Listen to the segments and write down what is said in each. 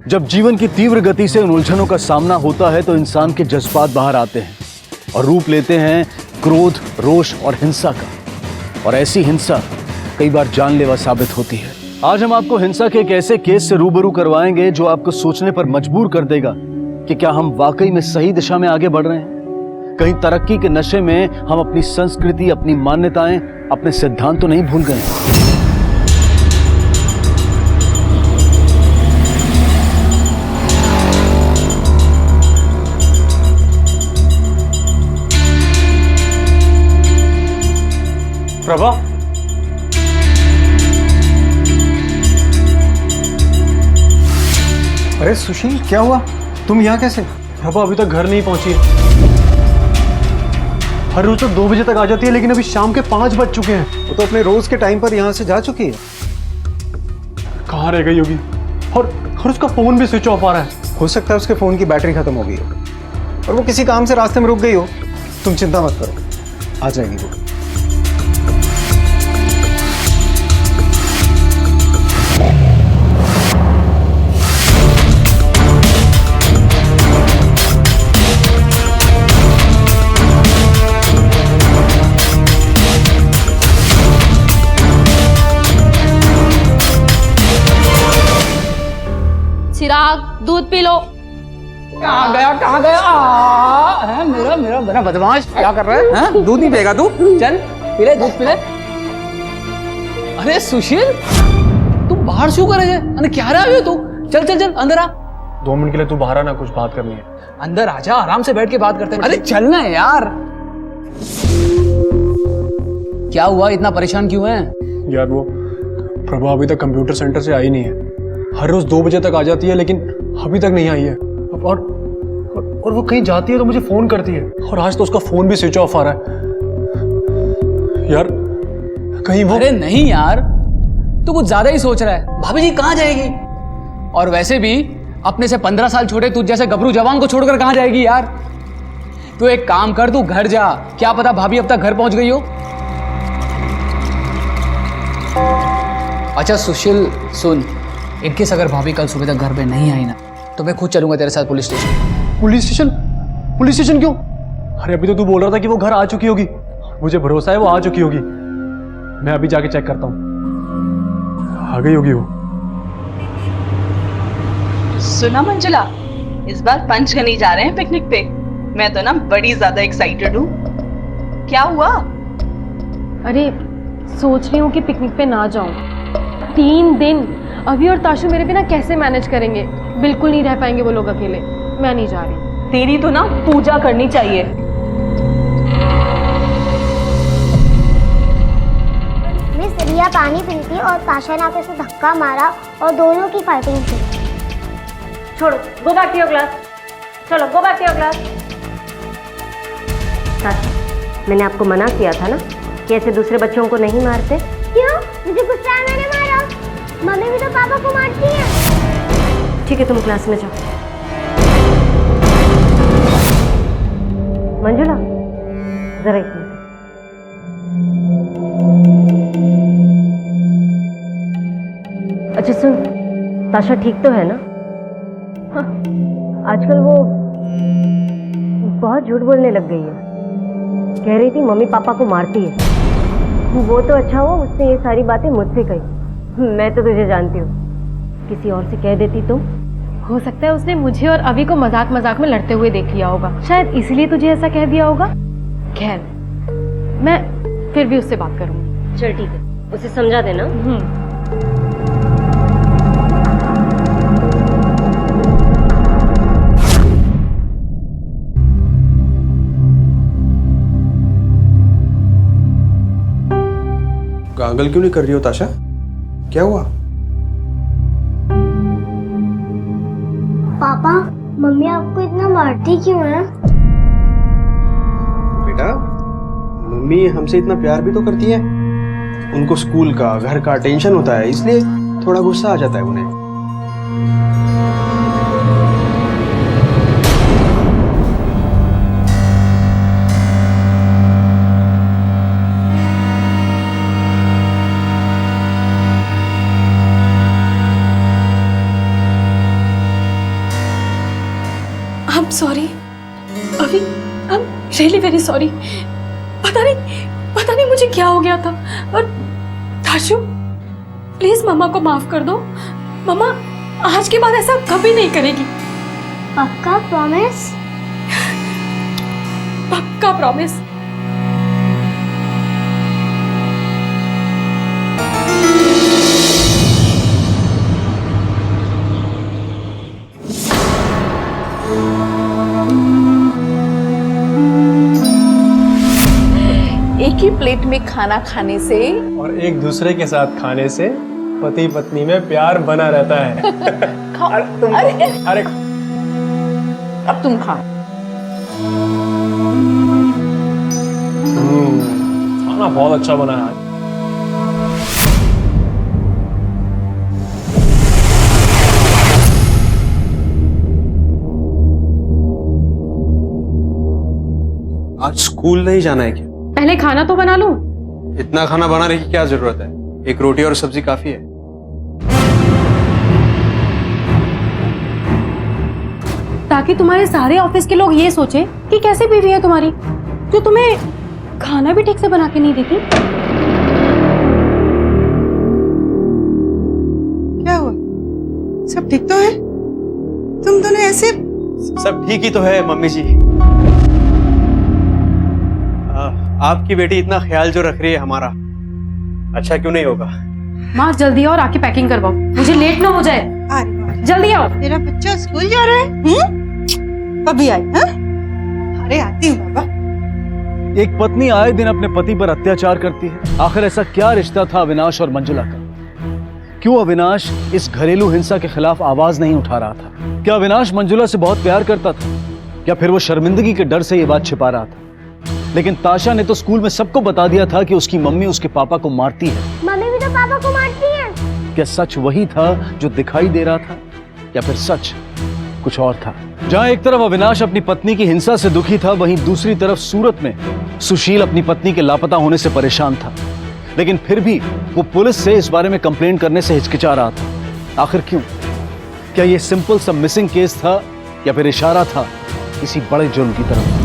जब जीवन की तीव्र गति से उन उलझनों का सामना होता है तो इंसान के जज्बात बाहर आते हैं और रूप लेते हैं क्रोध, रोष और हिंसा का। और ऐसी हिंसा कई बार जानलेवा साबित होती है। आज हम आपको हिंसा के एक ऐसे केस से रूबरू करवाएंगे जो आपको सोचने पर मजबूर कर देगा कि क्या हम वाकई में सही दिशा में आगे बढ़ रहे हैं। कहीं तरक्की के नशे में हम अपनी संस्कृति, अपनी मान्यताएं, अपने सिद्धांत तो नहीं भूल गए। प्रभा, अरे सुशील, क्या हुआ? तुम यहाँ कैसे? प्रभा अभी तक घर नहीं पहुंची है। हर रोज तो 2 बजे तक आ जाती है, लेकिन अभी शाम के 5 बज चुके हैं। वो तो अपने रोज के टाइम पर यहाँ से जा चुकी है। कहाँ रह गई होगी? और उसका फोन भी स्विच ऑफ आ रहा है। हो सकता है उसके फोन की बैटरी खत्म हो गई हो और वो किसी काम से रास्ते में रुक गई हो। तुम चिंता मत करो, आ जाएगी वो। चिराग, दूध पी लो। कहाँ गया है मेरा मेरा बड़ा बदमाश। क्या कर रहा है? हाँ? दूध नहीं पिएगा तू? चल पी ले, दूध पी ले। अरे सुशील, तुम बाहर क्यों कर रहे हैं? अरे क्या रहा है तू? चल चल चल अंदर आ। 2 मिनट के लिए तू बाहर आना, कुछ बात करनी है। अंदर आजा, आराम से बैठ के बात करते हैं। अरे चलना है यार। क्या हुआ, इतना परेशान क्यों है? यार वो प्रभा अभी तक कंप्यूटर सेंटर से आई नहीं है। हर रोज 2 बजे तक आ जाती है, लेकिन अभी तक नहीं आई है। और वो कहीं जाती है तो मुझे फोन करती है, और आज तो उसका फोन भी स्विच ऑफ आ रहा है। यार कहीं वो... अरे नहीं यार, तू कुछ ज्यादा ही सोच रहा है। भाभी जी कहाँ जाएगी? और वैसे भी अपने से 15 साल छोटे तुझ जैसे गबरू जवान को छोड़कर कहाँ जाएगी यार? तू एक काम कर, तू घर जा। क्या पता भाभी अब तक घर पहुंच गई हो। अच्छा सुशील सुन, इनकेस अगर भाभी कल सुबह तक घर पे नहीं आई ना, तो मैं खुद चलूंगा तेरे साथ police station. Police station? Police station क्यों? अरे अभी तो तू बोल रहा था कि वो घर आ चुकी होगी। मुझे भरोसा है वो आ चुकी होगी। मैं अभी जाके चेक करता हूँ। आ गई होगी वो। सुना मंजुला, इस बार पंचगनी जा रहे हैं पिकनिक पे। मैं तो ना बड़ी ज्यादा एक्साइटेड हूँ। क्या हुआ? अरे सोच रही हूँ कि पिकनिक पे ना जाऊँ। 3 दिन अभी और ताशु मेरे बिना कैसे मैनेज करेंगे? बिल्कुल नहीं रह पाएंगे वो लोग अकेले। मैं नहीं जा रही। तेरी तो ना पूजा करनी चाहिए। मिस रिया पानी पी थी और ताशा ने आकर उसे धक्का मारा और दोनों की फाइटिंग थी। छोड़ो, go back to your class. चलो go back to your class. Tasha, मैंने आपको मना किया था ना कि ऐसे दूसरे बच्चों को नहीं मारते। क्यों? मुझे गुस्सा है, मैंने मारा। मम्मी भी तो पापा को मारती है। ठीक है, तुम क्लास में जाओ। मंजुला, जरा एक मिनट। अच्छा सुन, ताशा ठीक तो है ना? हाँ, आजकल वो बहुत झूठ बोलने लग गई है। कह रही थी मम्मी पापा को मारती है। वो तो अच्छा हुआ उसने ये सारी बातें मुझसे कही। मैं तो तुझे जानती हूँ, किसी और से कह देती तो। हो सकता है उसने मुझे और अभी को मजाक मजाक में लड़ते हुए देख लिया होगा, शायद इसलिए तुझे ऐसा कह दिया होगा। खैर, मैं फिर भी उससे बात करूंगी। चल ठीक है, उसे समझा देना। गागल क्यों नहीं कर रही हो ताशा? क्या हुआ? पापा, मम्मी आपको इतना मारती क्यों है? बेटा, मम्मी हमसे इतना प्यार भी तो करती है। उनको स्कूल का, घर का टेंशन होता है, इसलिए थोड़ा गुस्सा आ जाता है उन्हें। I'm sorry. अभी I'm really very sorry. पता नहीं मुझे क्या हो गया था। और ताशु, प्लीज मम्मा को माफ कर दो। मम्मा आज के बाद ऐसा कभी नहीं करेगी। पक्का प्रॉमिस? पक्का प्रॉमिस। एक ही प्लेट में खाना खाने से और एक दूसरे के साथ खाने से पति पत्नी में प्यार बना रहता है। अरे अब तुम खा। खाना बहुत अच्छा बना है। आज स्कूल नहीं जाना है क्या? पहले खाना तो बना लूं। इतना खाना बनाने की क्या जरूरत है? एक रोटी और सब्जी काफी है। ताकि तुम्हारे सारे ऑफिस के लोग ये सोचे कि कैसे बीवी है तुम्हारी, जो तुम्हें खाना भी ठीक से बना के नहीं देती। क्या हुआ? सब ठीक तो है? तुम दोनों ऐसे? सब ठीक ही तो है मम्मी जी। आपकी बेटी इतना ख्याल जो रख रही है हमारा, अच्छा क्यों नहीं होगा? माँ जल्दी आओ और आके पैकिंग करवाओ, मुझे लेट ना हो जाए। अरे जल्दी आओ। तेरा बच्चा स्कूल जा रहा है? कभी आई? हाँ? अरे आती हूँ बाबा। एक पत्नी आए दिन अपने पति पर अत्याचार करती है। आखिर ऐसा क्या रिश्ता था अविनाश और मंजुला का? क्यों अविनाश इस घरेलू हिंसा के खिलाफ आवाज नहीं उठा रहा था? क्या अविनाश मंजुला से बहुत प्यार करता था, या फिर वो शर्मिंदगी के डर से ये बात छिपा रहा था? लेकिन ताशा ने तो स्कूल में सबको बता दिया था कि उसकी मम्मी उसके पापा को मारती है। मम्मी भी तो पापा को मारती है। क्या सच वही था जो दिखाई दे रहा था, या फिर सच कुछ और था? जहां एक तरफ अविनाश अपनी पत्नी की हिंसा से दुखी था, वहीं दूसरी तरफ सूरत में सुशील अपनी पत्नी के लापता होने से परेशान था। लेकिन फिर भी वो पुलिस से इस बारे में कंप्लेन करने से हिचकिचा रहा था। आखिर क्यों? क्या ये सिंपल सा मिसिंग केस था, या फिर इशारा था किसी बड़े जुर्म की तरफ?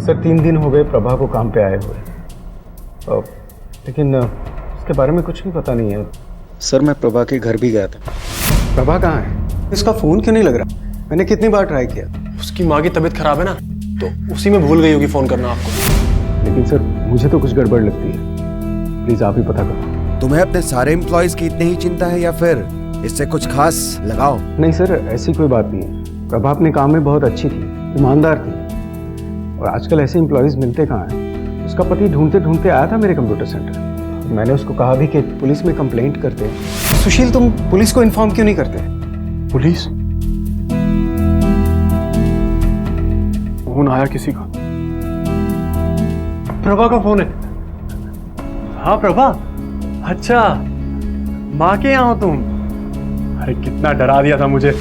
सर 3 दिन हो गए प्रभा को काम पे आए हुए, लेकिन उसके बारे में कुछ भी पता नहीं है। सर मैं प्रभा के घर भी गया था। प्रभा कहाँ है? इसका फोन क्यों नहीं लग रहा? मैंने कितनी बार ट्राई किया। उसकी माँ की तबीयत खराब है ना, तो उसी में भूल गई होगी फोन करना आपको। लेकिन सर मुझे तो कुछ गड़बड़ लगती है, प्लीज आप ही पता करो। तुम्हें अपने सारे एम्प्लॉयज की इतनी ही चिंता है, या फिर इससे कुछ खास लगाओ? नहीं सर, ऐसी कोई बात नहीं है। प्रभा अपने काम में बहुत अच्छी थी, ईमानदार थी, और आजकल ऐसे एम्प्लॉयज मिलते कहाँ हैं। उसका पति ढूंढते ढूंढते आया था मेरे कंप्यूटर सेंटर। मैंने उसको कहा भी कि पुलिस में कंप्लेंट करते हैं। सुशील तुम पुलिस को इन्फॉर्म क्यों नहीं करते? पुलिस? फोन आया किसी का। प्रभा का फोन है। हाँ प्रभा, अच्छा माँ के यहाँ हो तुम? अरे कितना डरा दिया था मुझे।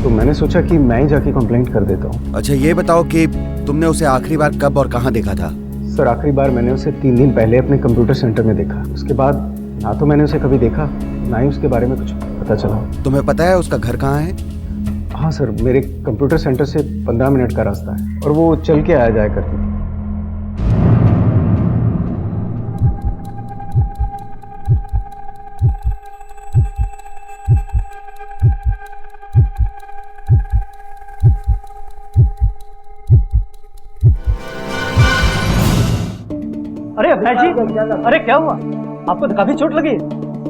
तो मैंने सोचा कि मैं ही जाके कंप्लेंट कर देता हूँ। अच्छा ये बताओ कि तुमने उसे आखिरी बार कब और कहाँ देखा था? सर आखिरी बार मैंने उसे 3 दिन पहले अपने कंप्यूटर सेंटर में देखा। उसके बाद ना तो मैंने उसे कभी देखा, ना ही उसके बारे में कुछ पता चला। तुम्हें पता है उसका घर कहाँ है? हाँ सर, मेरे कंप्यूटर सेंटर से 15 मिनट का रास्ता है, और वो चल के आया जाया करती थी। अरे अभिलाष जी, अरे क्या हुआ? आपको तो काफी चोट लगी,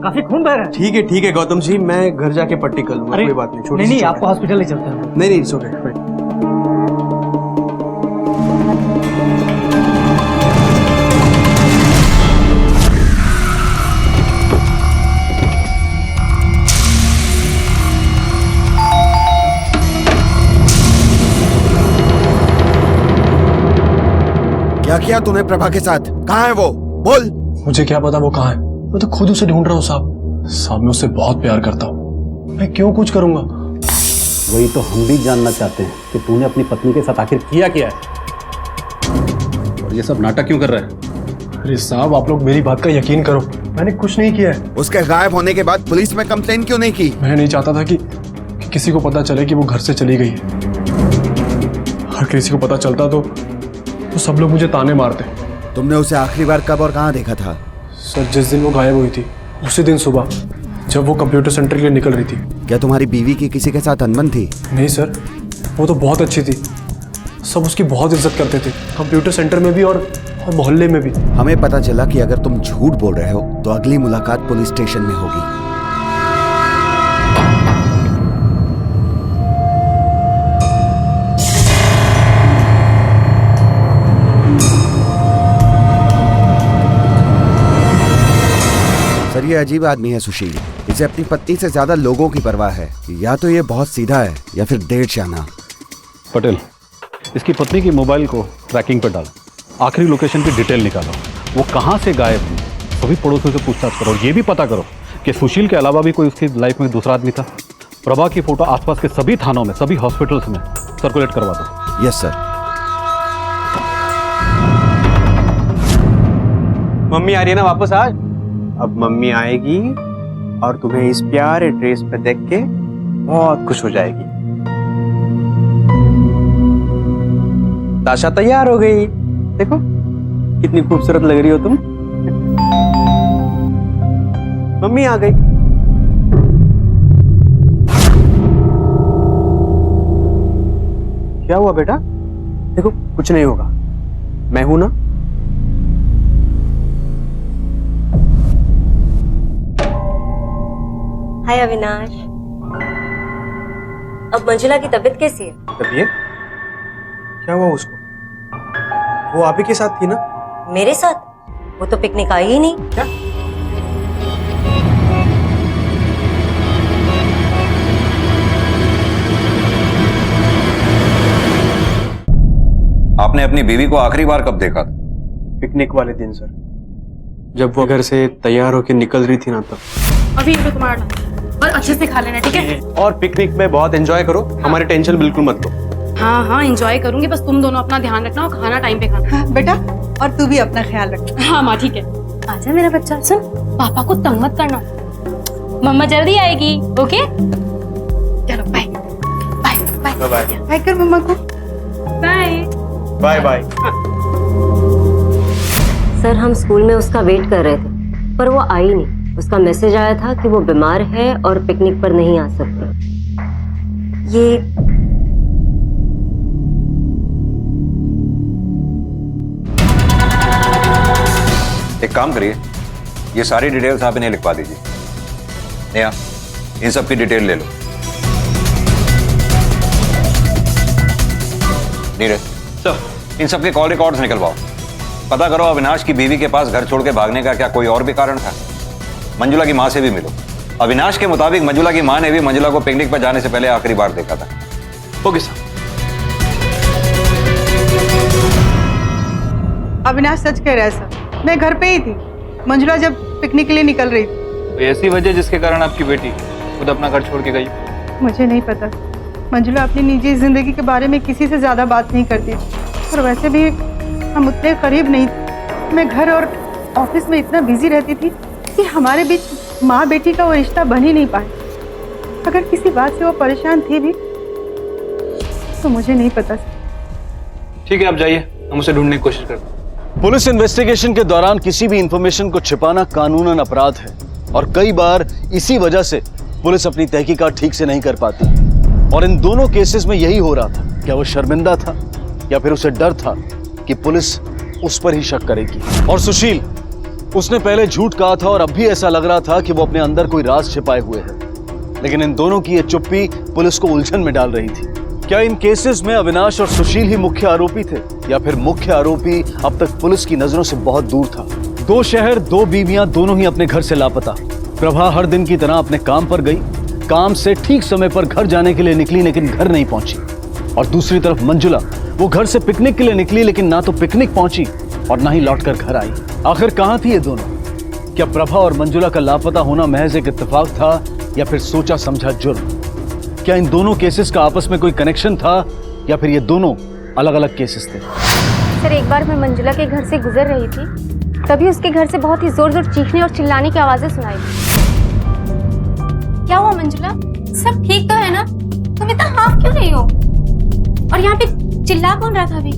काफी खून बह रहा है। ठीक है गौतम जी, मैं घर जाके पट्टी कर लूंगा, कोई बात नहीं। छोटी नहीं, आपको हॉस्पिटल ले चलते हैं। नहीं इट्स ओके। क्या किया तूने प्रभा के साथ? कहाँ है वो? बोल। मुझे क्या पता वो कहाँ है, मैं तो खुद उसे ढूंढ रहा हूँ साहब। मैं उससे बहुत प्यार करता हूँ, मैं क्यों कुछ करूंगा? वही तो हम भी जानना चाहते हैं कि तूने अपनी पत्नी के साथ आखिर किया क्या है, और ये सब नाटक क्यों कर रहा है? अरे साहब आप लोग मेरी बात का यकीन करो, मैंने कुछ नहीं किया है। उसके गायब होने के बाद पुलिस में कंप्लेन क्यों नहीं की? मैं नहीं चाहता था कि किसी को पता चले कि वो घर से चली गई है। किसी को पता चलता तो सब लोग मुझे ताने मारते। तुमने उसे आखिरी बार कब और कहाँ देखा था? सर जिस दिन वो गायब हुई थी उसी दिन सुबह, जब वो कंप्यूटर सेंटर के लिए निकल रही थी। क्या तुम्हारी बीवी की किसी के साथ अनबन थी? नहीं सर, वो तो बहुत अच्छी थी, सब उसकी बहुत इज्जत करते थे, कंप्यूटर सेंटर में भी और मोहल्ले में भी। हमें पता चला कि अगर तुम झूठ बोल रहे हो तो अगली मुलाकात पुलिस स्टेशन में होगी। सर ये अजीब आदमी है सुशील, इसे अपनी पत्नी से ज्यादा लोगों की परवाह है। या तो ये बहुत सीधा है या फिर देर शाना। पटेल, इसकी पत्नी की मोबाइल को ट्रैकिंग पर डालो, आखिरी लोकेशन की डिटेल निकालो, वो कहाँ से गायब हुई, सभी पड़ोसियों से पूछताछ करो। ये भी पता करो कि सुशील के अलावा भी कोई उसकी लाइफ में दूसरा आदमी था। प्रभा की फोटो आसपास के सभी थानों में, सभी हॉस्पिटल्स में सर्कुलेट करवा दो। Yes sir. मम्मी आ रही है ना वापस आज? अब मम्मी आएगी और तुम्हें इस प्यारे ड्रेस पे देख के बहुत खुश हो जाएगी। ताशा तैयार हो गई, देखो कितनी खूबसूरत लग रही हो तुम। मम्मी आ गई। क्या हुआ बेटा? देखो कुछ नहीं होगा, मैं हूं ना। हाय अविनाश, अब मंजुला की तबीयत कैसी है? तबीयत? क्या हुआ उसको? वो आप ही के साथ थी ना? मेरे साथ? वो तो पिकनिक आई ही नहीं। क्या? आपने अपनी बीवी को आखिरी बार कब देखा था? पिकनिक वाले दिन सर, जब वो घर से तैयार होकर निकल रही थी ना तब। अभी ये तुम्हारा और अच्छे से खा लेना, ठीक है? और पिकनिक में बहुत एंजॉय करो, हमारी टेंशन बिल्कुल मत लो। हाँ हाँ एंजॉय करूंगी, बस तुम दोनों अपना ध्यान रखना और खाना टाइम पे खाना। हाँ, बेटा और तू भी अपना ख्याल रखना। हाँ माँ ठीक है। आजा मेरा बच्चा, सुन पापा को तंग मत करना, मम्मा जल्दी आएगी। ओके चलो bye bye bye bye bye कर मम्मा को। Bye bye bye. सर हम स्कूल में उसका वेट कर रहे थे पर वो आई नहीं। उसका मैसेज आया था कि वो बीमार है और पिकनिक पर नहीं आ सकती। ये एक काम करिए, ये सारी डिटेल्स आप इन्हें लिखवा दीजिए। नेहा, इन सब की डिटेल ले लो। नीरज सर, इन सब के कॉल रिकॉर्ड्स निकलवाओ। पता करो अविनाश की बीवी के पास घर छोड़ के भागने का क्या कोई और भी कारण था। मंजुला की माँ से भी मिलो। अविनाश के मुताबिक मंजुला की माँ ने भी मंजुला को पिकनिक पर जाने से पहले आखिरी बार देखा था। Okay sir. अविनाश सच कह रहा है सर, मैं घर पे ही थी मंजुला जब पिकनिक के लिए निकल रही थी। तो ऐसी वजह जिसके कारण आपकी बेटी खुद अपना घर छोड़ के गई? मुझे नहीं पता, मंजुला अपनी निजी जिंदगी के बारे में किसी से ज्यादा बात नहीं करती और वैसे भी हम उतने करीब नहीं थे। मैं घर और ऑफिस में इतना बिजी रहती थी कि हमारे बीच माँ बेटी का वो रिश्ता बन ही नहीं पाया। अगर किसी बात से वो परेशान थी भी तो मुझे नहीं पता। ठीक है आप जाइए, हम उसे ढूंढने की कोशिश करते हैं। पुलिस इन्वेस्टिगेशन के दौरान किसी भी इंफॉर्मेशन को छिपाना कानूनन अपराध है और कई बार इसी वजह से पुलिस अपनी तहकीकात ठीक से नहीं कर पाती। और इन दोनों केसेस में यही हो रहा था। क्या वो शर्मिंदा था या फिर उसे डर था कि पुलिस उस पर ही शक करेगी? और सुशील, उसने पहले झूठ कहा था और अब भी ऐसा लग रहा था कि वो अपने अंदर कोई राज छिपाए हुए है। लेकिन इन दोनों की ये चुप्पी पुलिस को उलझन में डाल रही थी। क्या इन केसेस में अविनाश और सुशील ही मुख्य आरोपी थे या फिर मुख्य आरोपी अब तक पुलिस की नजरों से बहुत दूर था? दो शहर, दो बीवियां, दोनों ही अपने घर से लापता। प्रभा हर दिन की तरह अपने काम पर गई, काम से ठीक समय पर घर जाने के लिए निकली लेकिन घर नहीं पहुंची। और दूसरी तरफ मंजुला, वो घर से पिकनिक के लिए निकली लेकिन ना तो पिकनिक पहुंची और ना ही लौटकर घर आई। आखिर कहां थी ये दोनों? क्या प्रभा और मंजुला का लापता होना महज एक इत्तेफाक था या फिर सोचा समझा जुर्म? क्या इन दोनों केसेस का आपस में कोई कनेक्शन था या फिर ये दोनों अलग अलग केसेस थे? सर एक बार मैं मंजुला के घर से गुजर रही थी, तभी उसके घर से बहुत ही जोर जोर चीखने और चिल्लाने की आवाजें सुनाई दी। क्या हुआ मंजुला, सब ठीक तो है ना? तुम इतना हाफ क्यों रही हो? और यहाँ पे चिल्ला कौन रहा था अभी?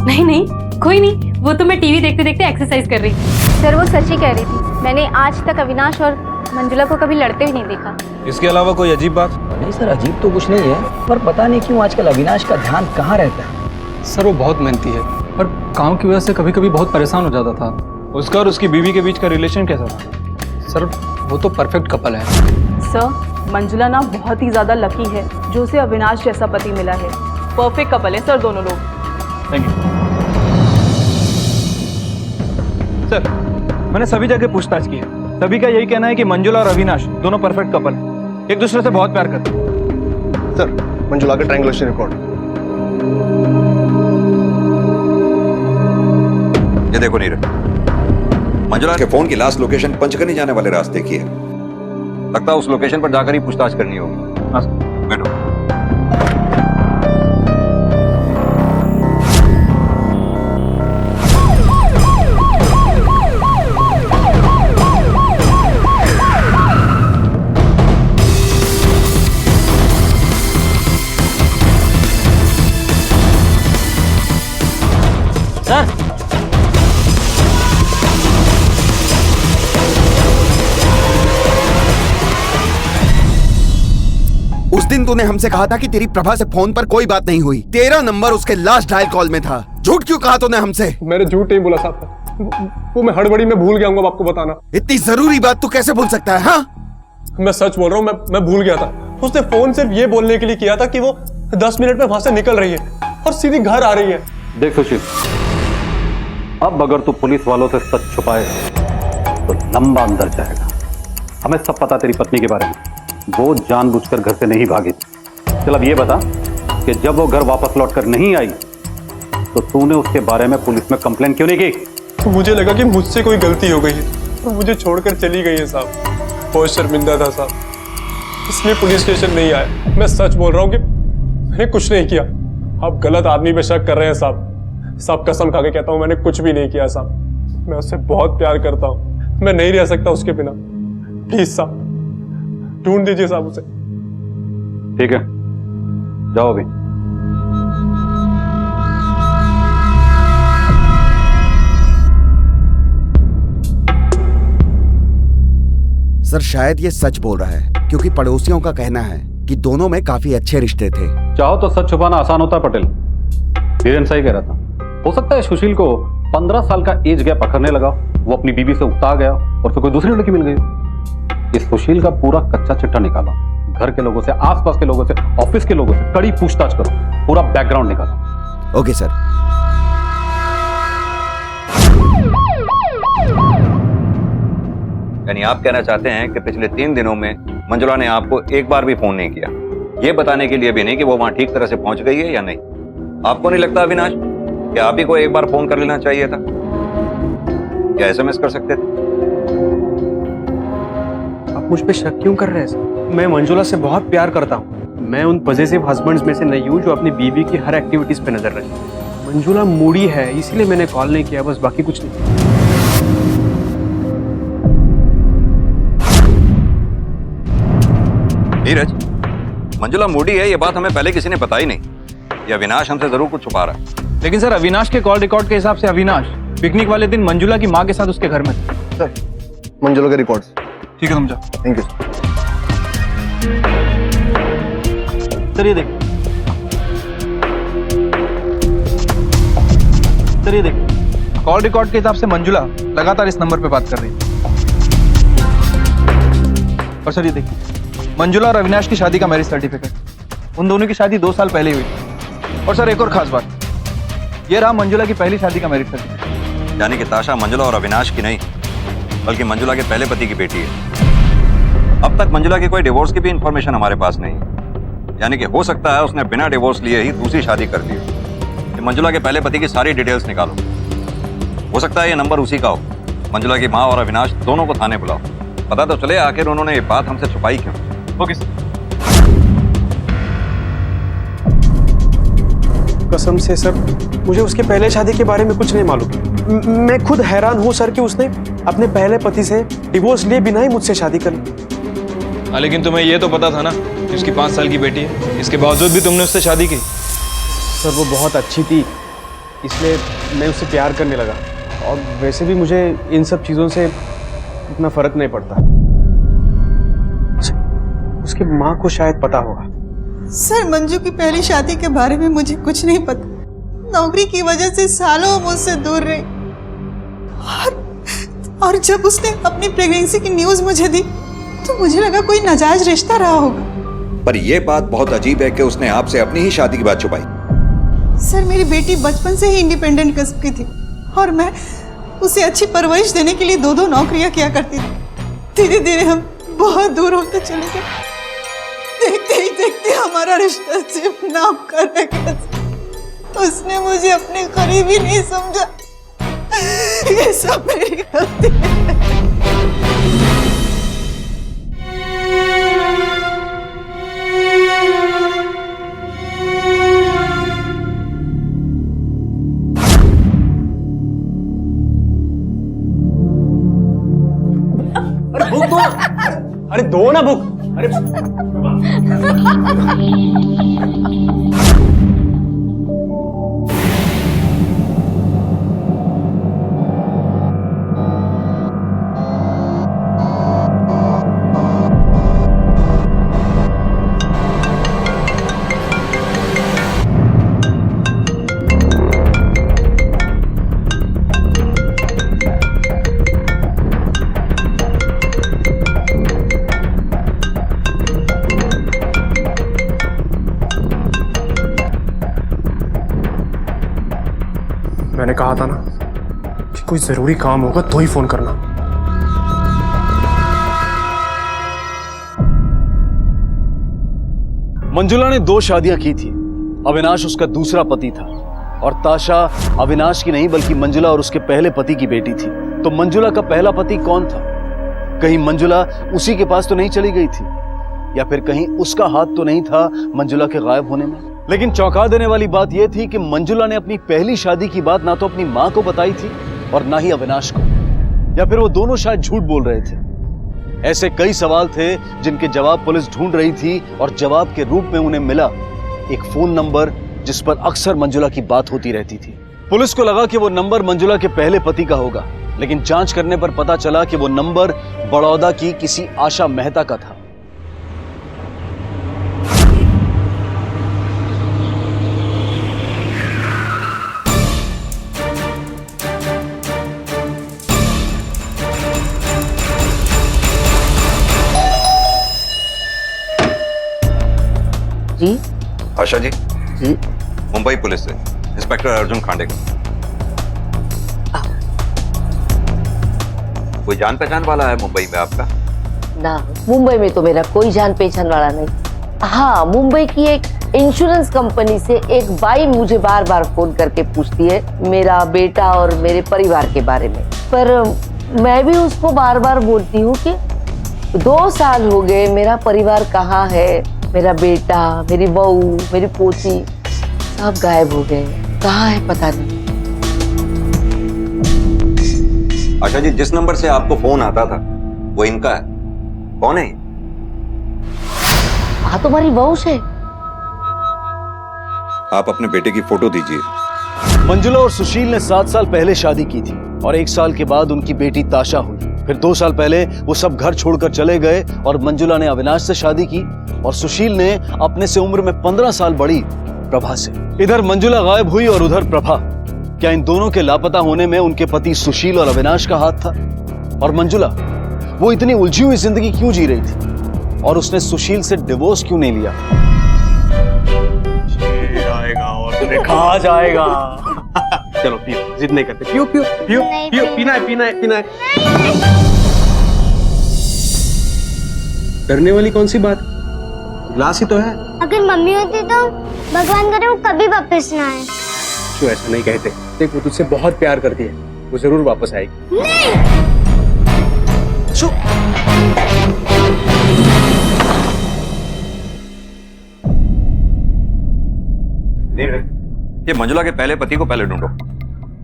नहीं नहीं, कोई नहीं, वो तो मैं टीवी देखते देखते एक्सरसाइज कर रही थी। सर वो सच ही कह रही थी, मैंने आज तक अविनाश और मंजुला को कभी लड़ते हुए नहीं देखा। इसके अलावा कोई अजीब बात? नहीं सर, अजीब तो कुछ नहीं है, पर पता नहीं क्यों आजकल अविनाश का ध्यान कहाँ रहता है। सर वो बहुत मेहनती है, पर काम की वजह से कभी कभी बहुत परेशान हो जाता था। उसका और उसकी बीवी के बीच का रिलेशन कैसा था? सर वो तो परफेक्ट कपल है। सर मंजुला ना बहुत ही ज्यादा लकी है जो उसे अविनाश जैसा पति मिला है। परफेक्ट कपल है सर दोनों लोग। Thank you sir. मैंने सभी जगह पूछताछ की है, सभी का यही कहना है कि मंजुला और अविनाश दोनों परफेक्ट कपल हैं, एक दूसरे से बहुत प्यार करते हैं। सर मंजुला का ट्रायंगुलेशन रिकॉर्ड। ये देखो नीरज, मंजुला के फोन की लास्ट लोकेशन पंचगनी जाने वाले रास्ते की है। लगता है उस लोकेशन पर जाकर ही पूछताछ करनी होगी। हाँ बैठो। सर उस दिन तूने हमसे कहा था कि तेरी प्रभा से फोन पर कोई बात नहीं हुई। तेरा नंबर उसके लास्ट डायल कॉल में था। झूठ क्यों कहा तूने हमसे? मैंने झूठ नहीं बोला साहब, वो मैं हड़बड़ी में भूल गया हूँ आपको बताना। इतनी जरूरी बात तू कैसे भूल सकता है? हाँ मैं सच बोल रहा हूँ, मैं भूल गया था। उसने फोन सिर्फ ये बोलने के लिए किया था कि वो 10 मिनट में वहां से निकल रही है और सीधी घर आ रही है। देख सुशील, अब अगर तू पुलिस वालों से सच छुपाए तो लंबा अंदर जाएगा। हमें सब पता तेरी पत्नी के बारे में, वो जानबूझकर घर से नहीं भागी। चल अब ये बता कि जब वो घर वापस लौटकर नहीं आई तो तूने उसके बारे में पुलिस में कंप्लेन क्यों नहीं की? तो मुझे लगा कि मुझसे कोई गलती हो गई है, तो मुझे छोड़कर चली गई है साहब। बहुत शर्मिंदा था साहब, इसलिए पुलिस स्टेशन नहीं आया। मैं सच बोल रहा हूँ कि मैंने कुछ नहीं किया। आप गलत आदमी पे शक कर रहे हैं साहब। साहब कसम खा के कहता हूँ मैंने कुछ भी नहीं किया साहब। मैं उससे बहुत प्यार करता हूँ, मैं नहीं रह सकता उसके बिना। प्लीज साहब ढूंढ दीजिए साहब उसे। ठीक है, जाओ अभी। सर शायद ये सच बोल रहा है, क्योंकि पड़ोसियों का कहना है कि दोनों में काफी अच्छे रिश्ते थे। चाहो तो सच छुपाना आसान होता है पटेल। धीरेन सही कह रहा था। हो सकता है सुशील को 15 साल का एज गैप अखरने लगा, वो अपनी बीवी से उकता गया और फिर कोई दूसरी लड़की मिल गई। इस सुशील का पूरा कच्चा चिट्ठा निकाला, घर के लोगों से, आसपास के लोगों से, ऑफिस के लोगों से कड़ी पूछताछ करो, पूरा बैकग्राउंड निकालो। Okay sir. यानी आप कहना चाहते हैं कि पिछले 3 दिनों में मंजुला ने आपको एक बार भी फोन नहीं किया, ये बताने के लिए भी नहीं कि वो वहां ठीक तरह से पहुंच गई है या नहीं। आपको नहीं लगता अविनाश कि आप ही को एक बार फोन कर लेना चाहिए था या एसएमएस कर सकते थे? आप मुझ पे शक क्यों कर रहे हैं सर? मैं मंजुला से बहुत प्यार करता हूँ। मैं उन पॉजिटिव हस्बैंड्स में से नहीं हूँ जो अपनी बीवी की हर एक्टिविटीज पे नजर रखे। मंजुला मूडी है, इसलिए मैंने कॉल नहीं किया, बस बाकी कुछ नहीं। नीरज, मंजुला मूडी है ये बात हमें पहले किसी ने बताई नहीं। ये अविनाश हमसे जरूर कुछ छुपा रहा है। लेकिन सर अविनाश के कॉल रिकॉर्ड के हिसाब से अविनाश पिकनिक वाले दिन मंजुला की माँ के साथ उसके घर में था। सर मंजुला के रिकॉर्ड्स। ठीक है तुम जाओ। Thank you sir. ये देखिए सर, ये देखिए कॉल रिकॉर्ड के हिसाब से मंजुला लगातार इस नंबर पे बात कर रही है। और सर ये देखिए मंजुला और अविनाश की शादी का मैरिज सर्टिफिकेट, उन दोनों की शादी 2 साल पहले हुई थी। और सर एक और खास बात, ये रहा मंजुला की पहली शादी का मैरिज सर्टिफिकेट। यानी कि ताशा मंजुला और अविनाश की नहीं बल्कि मंजुला के पहले पति की बेटी है। अब तक मंजुला की कोई डिवोर्स की भी इंफॉर्मेशन हमारे पास नहीं, यानी कि हो सकता है उसने बिना डिवोर्स लिए ही दूसरी शादी कर ली। मंजुला के पहले पति की सारी डिटेल्स निकालो, हो सकता है ये नंबर उसी का हो। मंजुला की माँ और अविनाश दोनों को थाने बुलाओ, पता तो चले आखिर उन्होंने ये बात हमसे छुपाई क्यों। Okay sir. कसम से सर मुझे उसके पहले शादी के बारे में कुछ नहीं मालूम। मैं खुद हैरान हूँ सर कि उसने अपने पहले पति से डिवोर्स लिए बिना ही मुझसे शादी कर ली। लेकिन तुम्हें ये तो पता था ना कि उसकी 5 साल की बेटी है, इसके बावजूद भी तुमने उससे शादी की। सर वो बहुत अच्छी थी, इसलिए मैं उससे प्यार करने लगा। और वैसे भी मुझे इन सब चीज़ों से इतना फर्क नहीं पड़ता। उसकी माँ को शायद पता होगा। सर मंजू की पहली शादी के बारे में मुझे कुछ नहीं पता। नौकरी की वजह से सालों मुझसे दूर रही, और जब उसने अपनी प्रेगनेंसी की न्यूज़ मुझे दी तो मुझे लगा कोई नाजायज रिश्ता रहा होगा। पर यह बात बहुत अजीब है कि उसने आपसे अपनी ही शादी की बात छुपाई। सर मेरी बेटी बचपन से ही इंडिपेंडेंट किस्म की थी और मैं उसे अच्छी परवरिश देने के लिए 2-2 नौकरियां किया करती थी। धीरे धीरे हम बहुत दूर होते चले गए। देखते ही देखते हमारा रिश्ता सिर्फ नाम का रह गया। उसने मुझे अपने करीब ही नहीं समझा। ये सब मेरी गलती है। बुक दो। अरे दो ना बुक। अरे मैंने कहा था ना कि कोई जरूरी काम होगा तो ही फोन करना। मंजुला ने 2 शादियां की थी। अविनाश उसका दूसरा पति था और ताशा अविनाश की नहीं बल्कि मंजुला और उसके पहले पति की बेटी थी। तो मंजुला का पहला पति कौन था? कहीं मंजुला उसी के पास तो नहीं चली गई थी, या फिर कहीं उसका हाथ तो नहीं था मंजुला के गायब होने में? लेकिन चौंका देने वाली बात यह थी कि मंजुला ने अपनी पहली शादी की बात ना तो अपनी मां को बताई थी और ना ही अविनाश को, या फिर वो दोनों शायद झूठ बोल रहे थे। ऐसे कई सवाल थे जिनके जवाब पुलिस ढूंढ रही थी और जवाब के रूप में उन्हें मिला एक फोन नंबर जिस पर अक्सर मंजुला की बात होती रहती थी। पुलिस को लगा कि वो नंबर मंजुला के पहले पति का होगा, लेकिन जांच करने पर पता चला कि वो नंबर बड़ौदा की किसी आशा मेहता का था। जी आशा जी, जी मुंबई पुलिस से इंस्पेक्टर अर्जुन खांडेकर। कोई जान पहचान वाला है मुंबई में आपका? ना, मुंबई में तो मेरा कोई जान पहचान वाला नहीं। हाँ, मुंबई की एक इंश्योरेंस कंपनी से एक बाई मुझे बार बार फोन करके पूछती है मेरा बेटा और मेरे परिवार के बारे में, पर मैं भी उसको बार बार बोलती हूँ कि 2 साल हो गए, मेरा परिवार कहाँ है, मेरा बेटा, मेरी बहू, मेरी पोती सब गायब हो गए, कहाँ है पता नहीं। आशा जी, जिस नंबर से आपको फोन आता था वो इनका है। कौन है? हाँ, तुम्हारी बहू से। आप अपने बेटे की फोटो दीजिए। मंजुला और सुशील ने 7 साल पहले शादी की थी और 1 साल के बाद उनकी बेटी ताशा हुई। फिर 2 साल पहले वो सब घर छोड़कर चले गए और मंजुला ने अविनाश से शादी की और सुशील ने अपने से उम्र में 15 साल बड़ी प्रभा से। इधर मंजुला गायब हुई और उधर प्रभा। क्या इन दोनों के लापता होने में उनके पति सुशील और अविनाश का हाथ था? और मंजुला वो इतनी उलझी हुई जिंदगी क्यों जी रही थी और उसने सुशील से डिवोर्स क्यों नहीं लिया? आएगा और तुम्हें कहा जाएगा। चलो पियो, जिद नहीं करते। पियो पियो पियो पियो, पीना है पीना है पीना है। डरने वाली कौन सी बात? ग्लास ही तो है। अगर मम्मी होती तो भगवान करे वो कभी वापस ना आए। क्यों ऐसा नहीं कहते? देख, वो तुझसे बहुत प्यार करती है, वो जरूर वापस आएगी। ये मंजुला के पहले पति को पहले ढूंढो।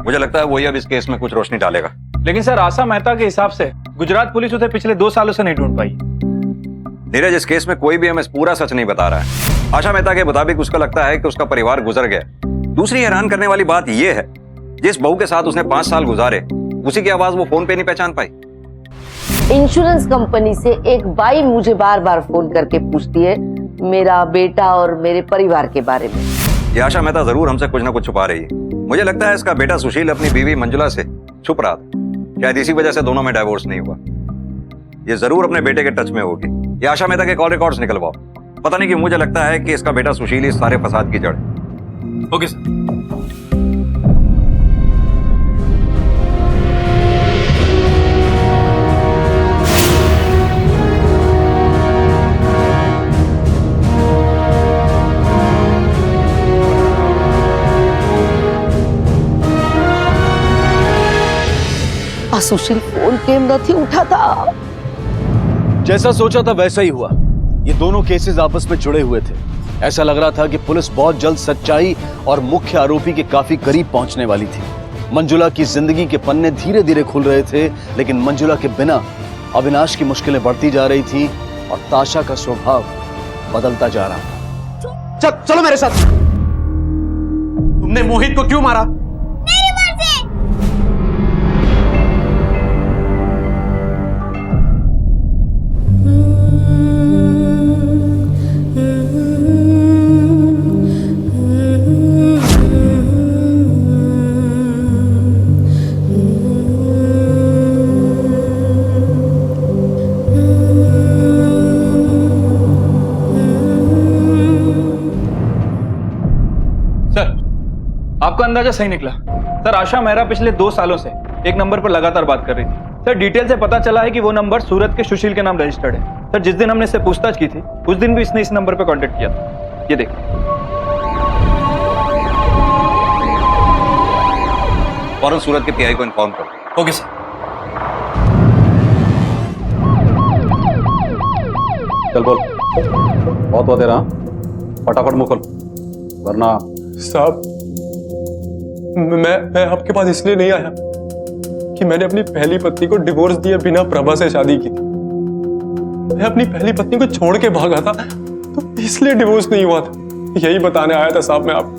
मुझे लगता है वही अब इस केस में कुछ रोशनी डालेगा। लेकिन सर, आशा मेहता के हिसाब से गुजरात पुलिस उसे पिछले 2 सालों से नहीं ढूंढ पाई। नीरज, इस केस में कोई भी हमें पूरा सच नहीं बता रहा है। आशा मेहता के मुताबिक उसका लगता है कि उसका परिवार गुजर गया। दूसरी हैरान करने वाली बात यह है, जिस बहू के साथ उसने 5 साल गुजारे, उसी की आवाज वो फोन पे नहीं पहचान पाई। इंश्योरेंस कंपनी से एक बाई मुझे बार बार फोन करके पूछती है मेरा बेटा और मेरे परिवार के बारे में। ये आशा मेहता जरूर हमसे कुछ ना कुछ छुपा रही है। मुझे लगता है इसका बेटा सुशील अपनी बीवी मंजुला से छुप रहा था। शायद इसी वजह से दोनों में डाइवोर्स नहीं हुआ। ये जरूर अपने बेटे के टच में होगी। ये आशा मेहता के कॉल रिकॉर्ड्स निकलवाओ। पता नहीं क्यों मुझे लगता है कि इसका बेटा सुशील इस सारे फसाद की जड़ है। Okay sir. सुशील फोन केम नहीं उठाता। जैसा सोचा था वैसा ही हुआ। ये दोनों केसेस आपस में जुड़े हुए थे। ऐसा लग रहा था कि पुलिस बहुत जल्द सच्चाई और मुख्य आरोपी के काफी करीब पहुंचने वाली थी। मंजुला की जिंदगी के पन्ने धीरे धीरे खुल रहे थे, लेकिन मंजुला के बिना अविनाश की मुश्किलें बढ़ती जा रही थी और ताशा का स्वभाव बदलता जा रहा था। चलो मेरे साथ। तुमने मोहित को क्यों मारा? आपका अंदाजा सही निकला सर। आशा मेहरा पिछले 2 सालों से एक नंबर पर लगातार बात कर रही थी। सर डिटेल से पता चला है कि वो नंबर सूरत के सुशील के नाम रजिस्टर्ड है। सर जिस दिन हमने इससे पूछताछ की थी उस दिन भी इसने इस नंबर पर कांटेक्ट किया था। ये देखिए। फौरन सूरत के पीआई को इन्फॉर्म करो। Okay sir. चल बोल, बहुत हुआ तेरा, फटाफट मुंह खोल वरना। साहब मैं आपके पास इसलिए नहीं आया कि मैंने अपनी पहली पत्नी को डिवोर्स दिए बिना प्रभा से शादी की थी। मैं अपनी पहली पत्नी को छोड़ के भागा था, तो इसलिए डिवोर्स नहीं हुआ था। यही बताने आया था साहब मैं आप।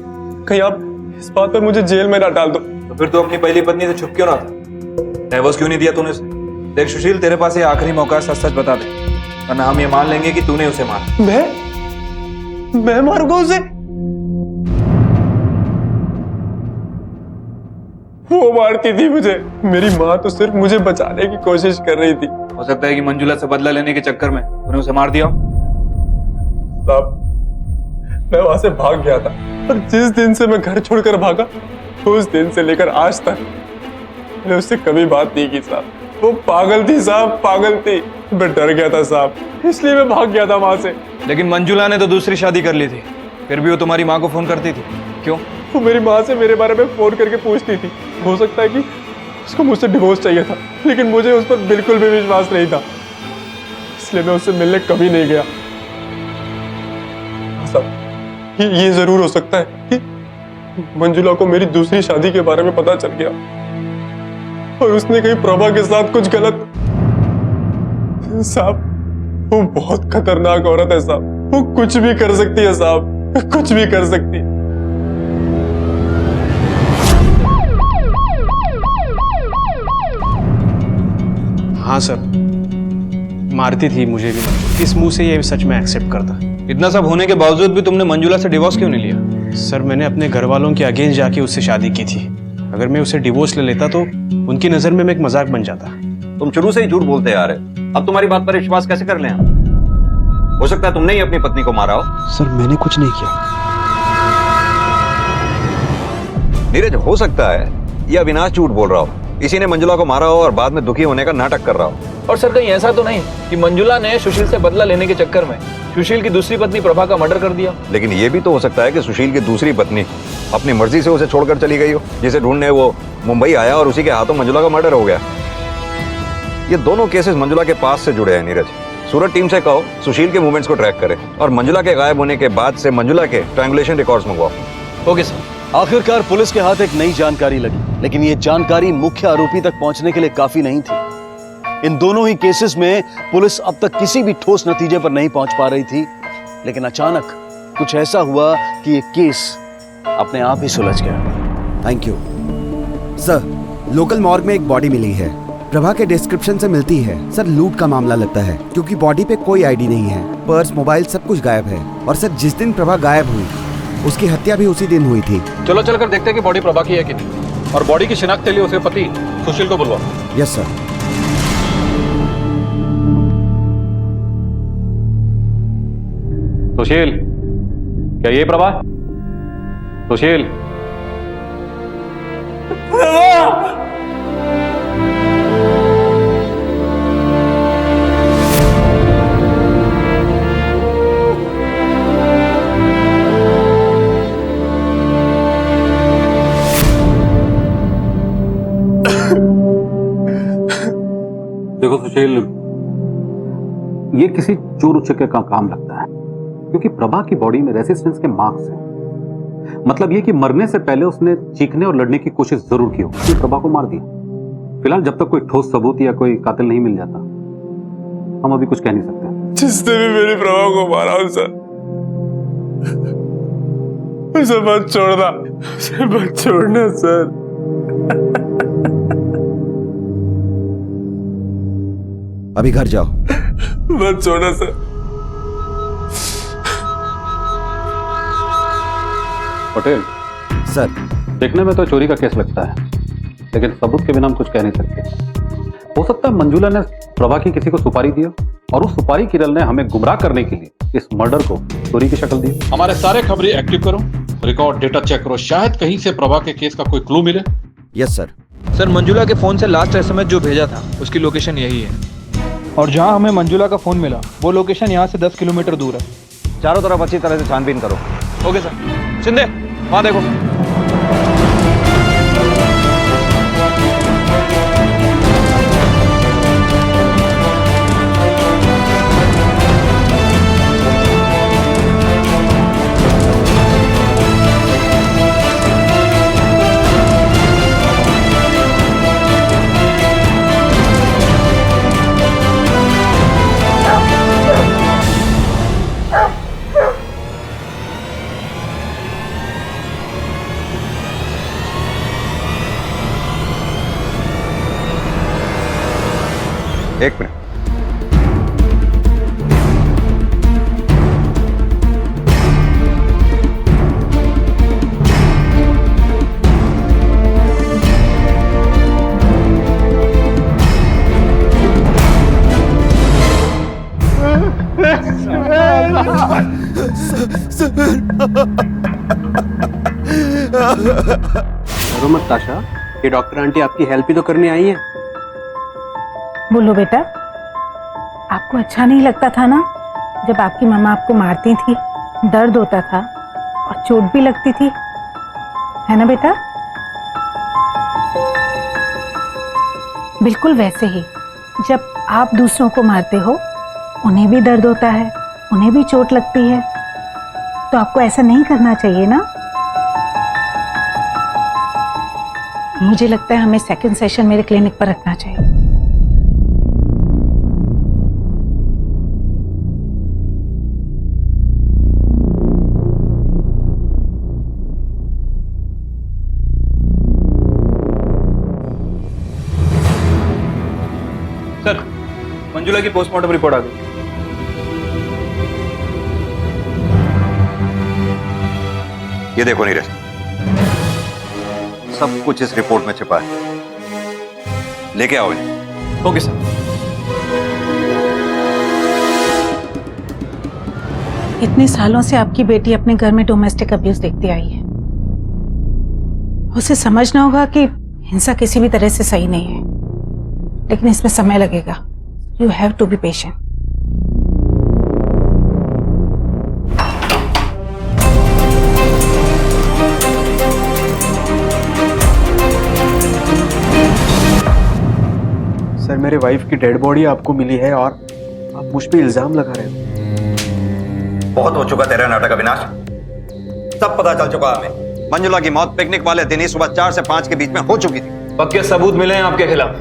कहीं आप इस बात पर मुझे जेल में ना डाल दो। तो फिर तू अपनी पहली पत्नी से छुप क्यों रहा था? डाइवोर्स क्यों नहीं दिया तूने उसे? देख सुशील, तेरे पास ये आखिरी मौका है, सच सच बता दे वरना हम ये मान लेंगे कि तूने उसे मारा। मैं मारूंगा उसे? वो मारती थी मुझे। मेरी माँ तो सिर्फ मुझे बचाने की कोशिश कर रही थी। हो सकता है कि मंजुला से बदला लेने के चक्कर में तूने उसे मार दिया। साहब मैं वहां से भाग गया था, और जिस दिन से मैं घर छोड़कर भागा उस दिन से लेकर आज तक मैंने उससे कभी बात नहीं की साहब। वो पागल थी साहब, पागल थी। मैं डर गया था साहब, इसलिए मैं भाग गया था वहां से। लेकिन मंजुला ने तो दूसरी शादी कर ली थी, फिर भी वो तुम्हारी माँ को फोन करती थी, क्यों? वो मेरी माँ से मेरे बारे में फोन करके पूछती थी। हो सकता है कि उसको मुझसे डिवोर्स चाहिए था, लेकिन मुझे उस पर बिल्कुल भी विश्वास नहीं था, इसलिए मैं उससे मिलने कभी नहीं गया। साहब ये जरूर हो सकता है कि मंजुला को मेरी दूसरी शादी के बारे में पता चल गया और उसने कहीं प्रभा के साथ कुछ गलत। साहब वो बहुत खतरनाक औरत है साहब। वो कुछ भी कर सकती है साहब, कुछ भी कर सकती है। हाँ सर, मारती थी मुझे भी। किस मुंह से ये सच में एक्सेप्ट करता? इतना सब होने के बावजूद भी तुमने मंजुला से डिवोर्स क्यों नहीं लिया? सर मैंने अपने घर वालों के अगेंस्ट जाके उससे शादी की थी। अगर मैं उसे डिवोर्स ले लेता तो उनकी नजर में मैं एक मजाक बन जाता। तुम शुरू से ही झूठ बोलते आ रहे, अब तुम्हारी बात पर विश्वास कैसे कर लें हम? हो सकता है तुमने ही अपनी पत्नी को मारा हो। सर मैंने कुछ नहीं किया। नीरज, हो सकता है ये अविनाश झूठ बोल रहा हो, इसी ने मंजुला को मारा हो और बाद में दुखी होने का नाटक कर रहा हो। और सर कहीं ऐसा तो नहीं कि मंजुला ने सुशील से बदला लेने के चक्कर में सुशील की दूसरी पत्नी प्रभा का मर्डर कर दिया? लेकिन ये भी तो हो सकता है कि सुशील की दूसरी पत्नी अपनी मर्जी से उसे छोड़कर चली गई हो, जिसे ढूंढने वो मुंबई आया और उसी के हाथों मंजुला का मर्डर हो गया। ये दोनों केसेस मंजुला के पास से जुड़े हैं नीरज। सूरत टीम से कहो सुशील के मूवमेंट्स को ट्रैक करे और मंजुला के गायब होने के बाद से मंजुला के ट्रायंगुलेशन रिकॉर्ड्स मंगवाओ। Okay sir. आखिरकार पुलिस के हाथ एक नई जानकारी लगी, लेकिन ये जानकारी मुख्य आरोपी तक पहुंचने के लिए काफी नहीं थी। इन दोनों ही केसेस में पुलिस अब तक किसी भी ठोस नतीजे पर नहीं पहुंच पा रही थी, लेकिन अचानक कुछ ऐसा हुआ कि ये केस अपने आप ही सुलझ गया। Thank you sir. Local morgue में एक बॉडी मिली है, प्रभा के डिस्क्रिप्शन से मिलती है। सर लूट का मामला लगता है क्योंकि बॉडी पे कोई आईडी नहीं है, पर्स, मोबाइल सब कुछ गायब है। और सर जिस दिन प्रभा गायब हुई उसकी हत्या भी उसी दिन हुई थी। चलो चलकर देखते हैं कि बॉडी प्रभा की है कि नहीं, और बॉडी की शिनाख्त के लिए उसके पति सुशील को बुलवा। Yes sir. सुशील, क्या ये प्रभा? सुशील, देखो सुशील, ये किसी चोर उचक्के का काम लगता है, क्योंकि प्रभा की बॉडी में रेसिस्टेंस के मार्क्स हैं। मतलब ये कि मरने से पहले उसने चीखने और लड़ने की कोशिश जरूर की होगी, प्रभा को मार दिया। फिलहाल जब तक कोई ठोस सबूत या कोई कातिल नहीं मिल जाता, हम अभी कुछ कह नहीं सकते। जिसने भी मेरी प्रभा को मारा उसे मत छोड़ना, उसे मत छोड़ना सर। अभी घर जाओ। मत छोड़ना सर। पटेल सर, देखने में तो चोरी का केस लगता है, लेकिन सबूत के बिना हम कुछ कह नहीं सकते। हो सकता है मंजुला ने प्रभा की किसी को सुपारी दी और उस सुपारी किरल ने हमें गुमराह करने के लिए इस मर्डर को चोरी की शक्ल दी। हमारे सारे खबरें एक्टिव करो, रिकॉर्ड डेटा चेक करो, शायद कहीं से प्रभा के केस का कोई क्लू मिले। Yes sir. सर मंजुला के फोन से लास्ट एसएमएस जो भेजा था उसकी लोकेशन यही है, और जहां हमें मंजुला का फोन मिला वो लोकेशन यहां से 10 किलोमीटर दूर है। चारों तरफ अच्छी तरह से छानबीन करो। Okay sir. शिंदे वहां देखो। एक मिनट। डरो मत ताशा, ये डॉक्टर आंटी आपकी हेल्प ही तो करने आई है। बोलो बेटा, आपको अच्छा नहीं लगता था ना जब आपकी मम्मा आपको मारती थी, दर्द होता था और चोट भी लगती थी, है ना बेटा? बिल्कुल वैसे ही जब आप दूसरों को मारते हो उन्हें भी दर्द होता है, उन्हें भी चोट लगती है, तो आपको ऐसा नहीं करना चाहिए ना। मुझे लगता है हमें सेकंड सेशन मेरे क्लिनिक पर रखना चाहिए। सर मंजुला की पोस्टमार्टम रिपोर्ट आ गई। ये देखो नीरज, सब कुछ इस रिपोर्ट में छिपा है, लेके आओ इन्हें। Okay sir. इतने सालों से आपकी बेटी अपने घर में डोमेस्टिक अब्यूज देखती आई है, उसे समझना होगा कि हिंसा किसी भी तरह से सही नहीं है, लेकिन इसमें समय लगेगा। You have to be patient. Sir, मेरे वाइफ की डेड बॉडी आपको मिली है और आप मुझ पे इल्जाम लगा रहे हो। बहुत हो चुका तेरा नाटक अविनाश, सब पता चल चुका हमें। मंजुला की मौत पिकनिक वाले दिन ही सुबह 4 से 5 के बीच में हो चुकी थी। पक्के सबूत मिले हैं आपके खिलाफ।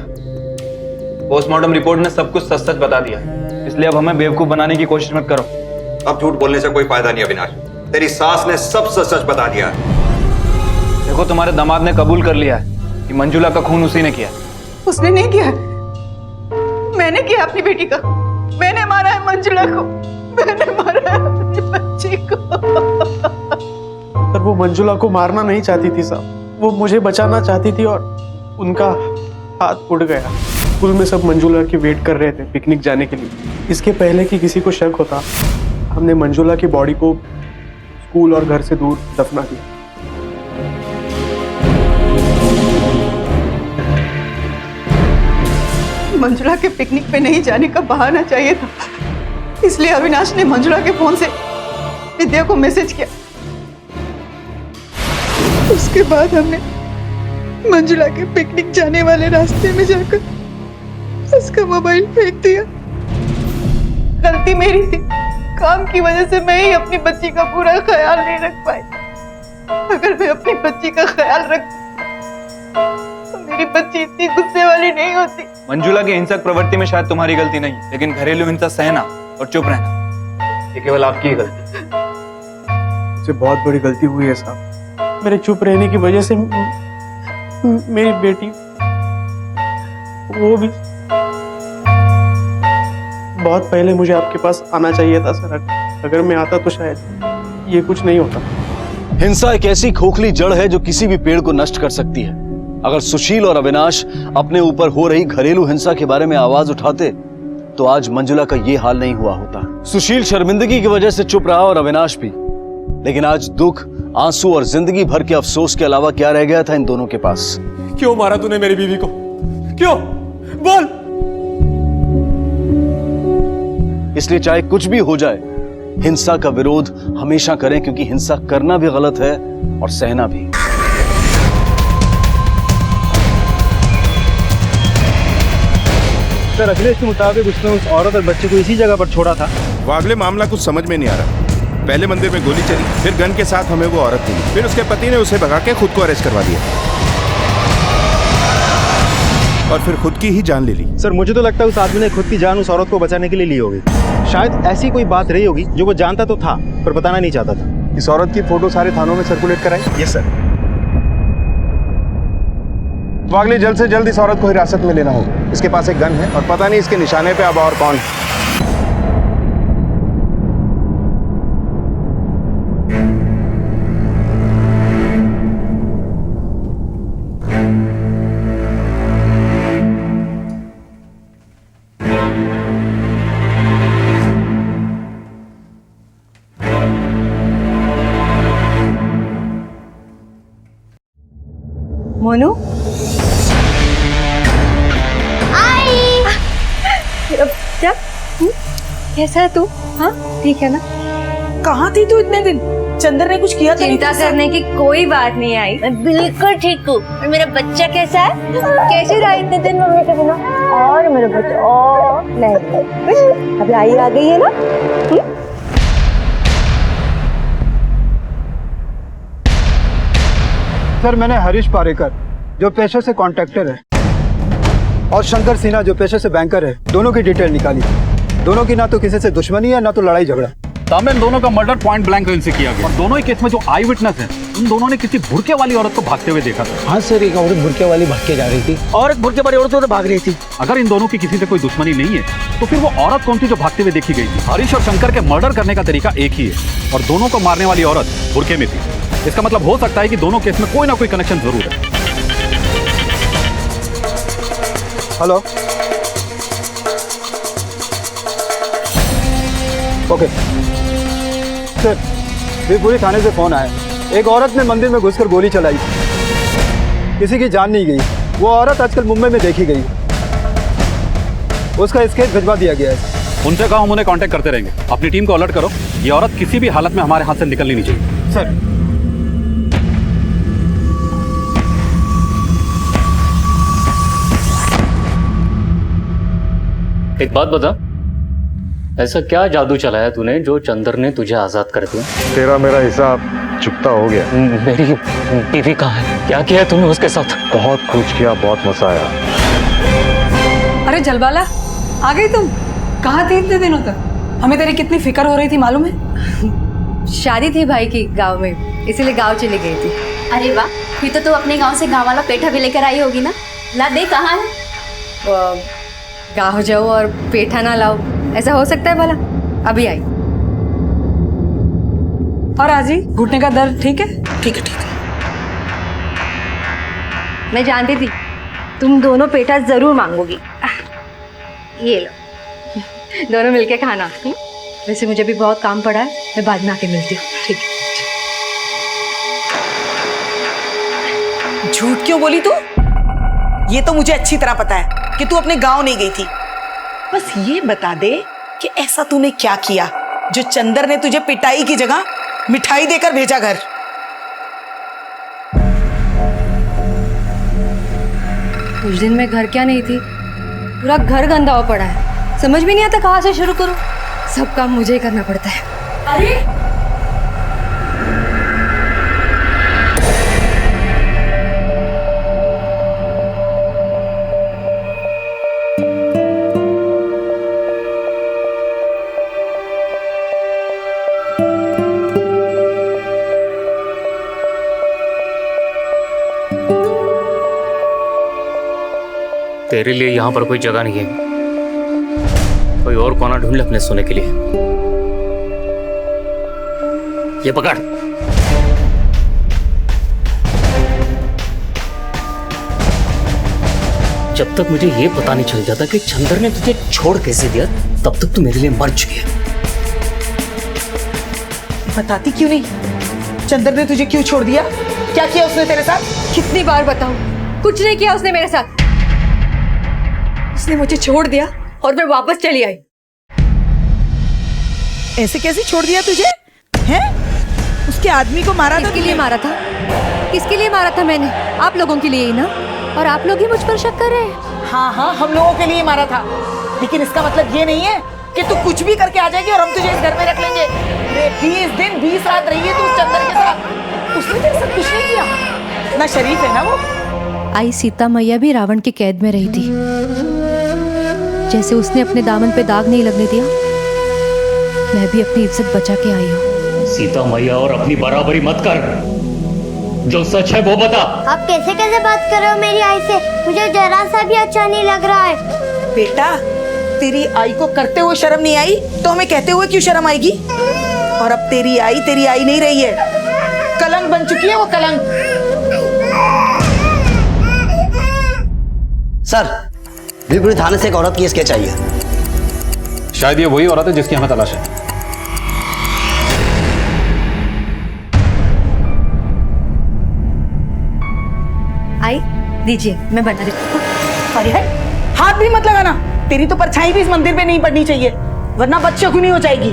पोस्टमार्टम रिपोर्ट ने सब कुछ सच सच बता दिया, इसलिए अब हमें बेवकूफ बनाने की कोशिश मत करो। अब झूठ बोलने से कोई फायदा नहीं अविनाश, तेरी सास ने सब सच बता दिया। देखो तुम्हारे दामाद ने कबूल कर लिया है कि मंजुला का खून उसी ने किया। उसने नहीं किया, मैंने किया अपनी बेटी का। मैंने मारा है मंजुला को, मैंने मारा है अपनी बच्ची को। सर वो मंजुला को मारना नहीं चाहती थी साहब, वो मुझे बचाना चाहती थी और उनका हाथ उड़ गया। स्कूल में सब मंजुला की वेट कर रहे थे पिकनिक जाने के लिए। इसके पहले कि किसी को शक होता, हमने मंजुला की बॉडी को स्कूल और घर से दूर दफना दिया। मंजुला के पिकनिक पे नहीं जाने का बहाना चाहिए था, इसलिए अविनाश ने मंजुला के फोन से विद्या को मैसेज किया। उसके बाद हमने मंजुला के पिकनिक जाने वाले रास्ते में जाकर उसका मोबाइल फेंक दिया। गलती मेरी थी, काम की वजह से मैं ही अपनी बच्ची का पूरा ख्याल नहीं रख पाई। अगर मैं अपनी बच्ची का ख्याल रखती तो मेरी बच्ची इतनी गुस्से वाली नहीं होती। मंजुला की हिंसक प्रवृत्ति में शायद तुम्हारी गलती नहीं, लेकिन घरेलू हिंसा सहना और चुप रहना ये केवल आपकी ही गलती। मुझसे बहुत बड़ी गलती हुई है साहब। मेरे चुप रहने की वजह से मेरी बेटी वो भी। बहुत पहले मुझे आपके पास आना चाहिए था सर, अगर मैं आता तो शायद ये कुछ नहीं होता। हिंसा एक ऐसी खोखली जड़ है जो किसी भी पेड़ को नष्ट कर सकती है। अगर सुशील और अविनाश अपने ऊपर हो रही घरेलू हिंसा के बारे में आवाज उठाते तो आज मंजुला का ये हाल नहीं हुआ होता। सुशील शर्मिंदगी की वजह से चुप रहा और अविनाश भी, लेकिन आज दुख, आंसू और जिंदगी भर के अफसोस के अलावा क्या रह गया था इन दोनों के पास? क्यों मारा तूने मेरी बीवी को? क्यों? बोल। इसलिए चाहे कुछ भी हो जाए, हिंसा का विरोध हमेशा करें, क्योंकि हिंसा करना भी गलत है और सहना भी। सर अखिलेश के मुताबिक उसने उस औरत और बच्चे को इसी जगह पर छोड़ा था। वो अगले मामला कुछ समझ में नहीं आ रहा। पहले मंदिर में गोली चली, फिर गन के साथ हमें वो औरत मिली, फिर उसके पति ने उसे भगा के खुद को अरेस्ट करवा दिया और फिर खुद की ही जान ले ली। सर मुझे तो लगता है उस आदमी ने खुद की जान उस औरत को बचाने के लिए ली होगी। शायद ऐसी कोई बात रही होगी जो वो जानता तो था पर बताना नहीं चाहता था। इस औरत की फोटो सारे थानों में सर्कुलेट कराई। Yes sir. वागले जल्द से जल्द इस औरत को हिरासत में लेना होगा। इसके पास एक गन है और पता नहीं इसके निशाने पे अब और कौन है। मोनू क्या? कैसा है तू? हाँ ठीक है ना? कहाँ थी तू इतने दिन? चंदर ने कुछ किया था? चिंता करने की कोई बात नहीं आई, मैं बिल्कुल ठीक हूँ। और मेरा बच्चा कैसा है? कैसे रहा इतने दिन मम्मी के बिना? और मेरा बच्चा और नहीं, अभी आई आ गई है ना? सर मैंने हरीश पारेकर जो पेशे से कॉन्ट्रैक्टर है और शंकर सिन्हा जो पेशे से बैंकर है, दोनों की डिटेल निकाली। दोनों की ना तो किसी से दुश्मनी है ना तो लड़ाई झगड़ा। सामने इन दोनों का मर्डर पॉइंट ब्लैंक रेंज से किया गया और दोनों ही केस में जो आई विटनेस है उन दोनों ने किसी भुरके वाली औरत को भागते हुए देखा था। हाँ सर, एक औरत भुरके वाली भाग के जा रही थी और एक भुरके वाली औरत तो भाग रही थी। अगर इन दोनों की किसी से कोई दुश्मनी नहीं है तो फिर वो औरत कौन थी जो भागते हुए देखी गई थी? हरीश और शंकर के मर्डर करने का तरीका एक ही है और दोनों को मारने वाली औरत भुरके में थी। इसका मतलब हो सकता है कि दोनों केस में कोई ना कोई कनेक्शन जरूर है। हेलो ओके सर, वीरपुरी थाने से फोन आया। एक औरत ने मंदिर में घुसकर गोली चलाई, किसी की जान नहीं गई। वो औरत आजकल मुंबई में देखी गई, उसका स्केच भिजवा दिया गया है। उनसे कहा हम उन्हें कांटेक्ट करते रहेंगे। अपनी टीम को अलर्ट करो, ये औरत किसी भी हालत में हमारे हाथ से निकलनी नहीं चाहिए। सर एक बात बता, ऐसा क्या जादू चलाया तूने जो चंदर ने तुझे आजाद कर दिया? तेरा मेरा हिसाब चुकता हो गया। मेरी बीवी कहाँ है? क्या किया तूने उसके साथ? बहुत कुछ किया, बहुत मजा आया। अरे जलवाला, आ गई तुम? कहाँ थी इतने दिनों तक? हमें तेरी कितनी फिक्र हो रही थी मालूम है? शादी थी भाई की गांव में, इसीलिए गांव चली गई थी। अरे वाह, फिर तो तू अपने गांव से गांव वाला पेठा भी लेकर आई होगी ना। ला दे, कहाँ है? गांव जाओ और पेठा ना लाओ, ऐसा हो सकता है भला? अभी आई। और आजी, घुटने का दर्द ठीक है? ठीक है, ठीक है। मैं जानती थी तुम दोनों पेठा जरूर मांगोगी। ये लो, दोनों मिलके खाना। वैसे मुझे भी बहुत काम पड़ा है, मैं बाद में आके मिलती हूँ। ठीक है। झूठ क्यों बोली तू? ये तो मुझे अच्छी तरह पता है कि तू अपने गांव नहीं गई थी। बस ये बता दे कि ऐसा तूने क्या किया जो चंदर ने तुझे पिटाई की जगह मिठाई देकर भेजा घर। कुछ दिन में घर क्या नहीं थी, पूरा घर गंदा हो पड़ा है। समझ भी नहीं आता कहाँ से शुरू करूं। सब काम मुझे ही करना पड़ता है। अरे तेरे लिए यहाँ पर कोई जगह नहीं है, कोई और कोना ढूंढ ले अपने सोने के लिए। ये पकड़। जब तक मुझे ये पता नहीं चल जाता कि चंदर ने तुझे छोड़ कैसे दिया, तब तक तू मेरे लिए मर चुकी है। बताती क्यों नहीं? चंदर ने तुझे क्यों छोड़ दिया? क्या किया उसने तेरे साथ? कितनी बार बताऊं? कुछ नहीं किया उसने मेरे साथ। उसने मुझे छोड़ दिया और मैं वापस चली आई। ऐसे कैसे छोड़ दिया तुझे? हैं? उसके आदमी को मारा था? किसके लिए मारा था? किसके लिए मारा था मैंने? आप लोगों के लिए ही ना? और आप लोग ही मुझ पर शक कर रहे हैं? हाँ हाँ, हम लोगों के लिए मारा था, लेकिन इसका मतलब ये नहीं है कि तू कुछ भी करके आ जाएगी और हम तुझे इस घर में रख लेंगे। 20 दिन 20 रात रही है तू उस चंदर के साथ, उसने तेरे साथ कुछ नहीं किया। इतना शरीफ है ना वो। आई सीता मैया भी रावण की कैद में रही थी। जैसे उसने अपने दामन पे दाग नहीं लगने दिया, मैं भी अपनी इज्जत बचा के आई हूँ। सीता मैया और अपनी बराबरी मत कर, जो सच है वो बता। आप कैसे कैसे बात कर रहे हो मेरी आई से? मुझे जरा सा भी अच्छा नहीं लग रहा है। बेटा, तेरी आई को करते हुए शर्म नहीं आई तो हमें कहते हुए क्यों शर्म आएगी? और अब तेरी आई नहीं रही है, कलंक बन चुकी है वो, कलंक। सर, बिल्कुल थाने से एक औरत की स्केच आई है। शायद ये वही औरत है जिसकी हमें तलाश है। आई दीजिए, मैं बना देती हूँ। अरे हाथ भी मत लगाना, तेरी तो परछाई भी इस मंदिर पे नहीं पड़नी चाहिए, वरना बदशगुनी हो जाएगी।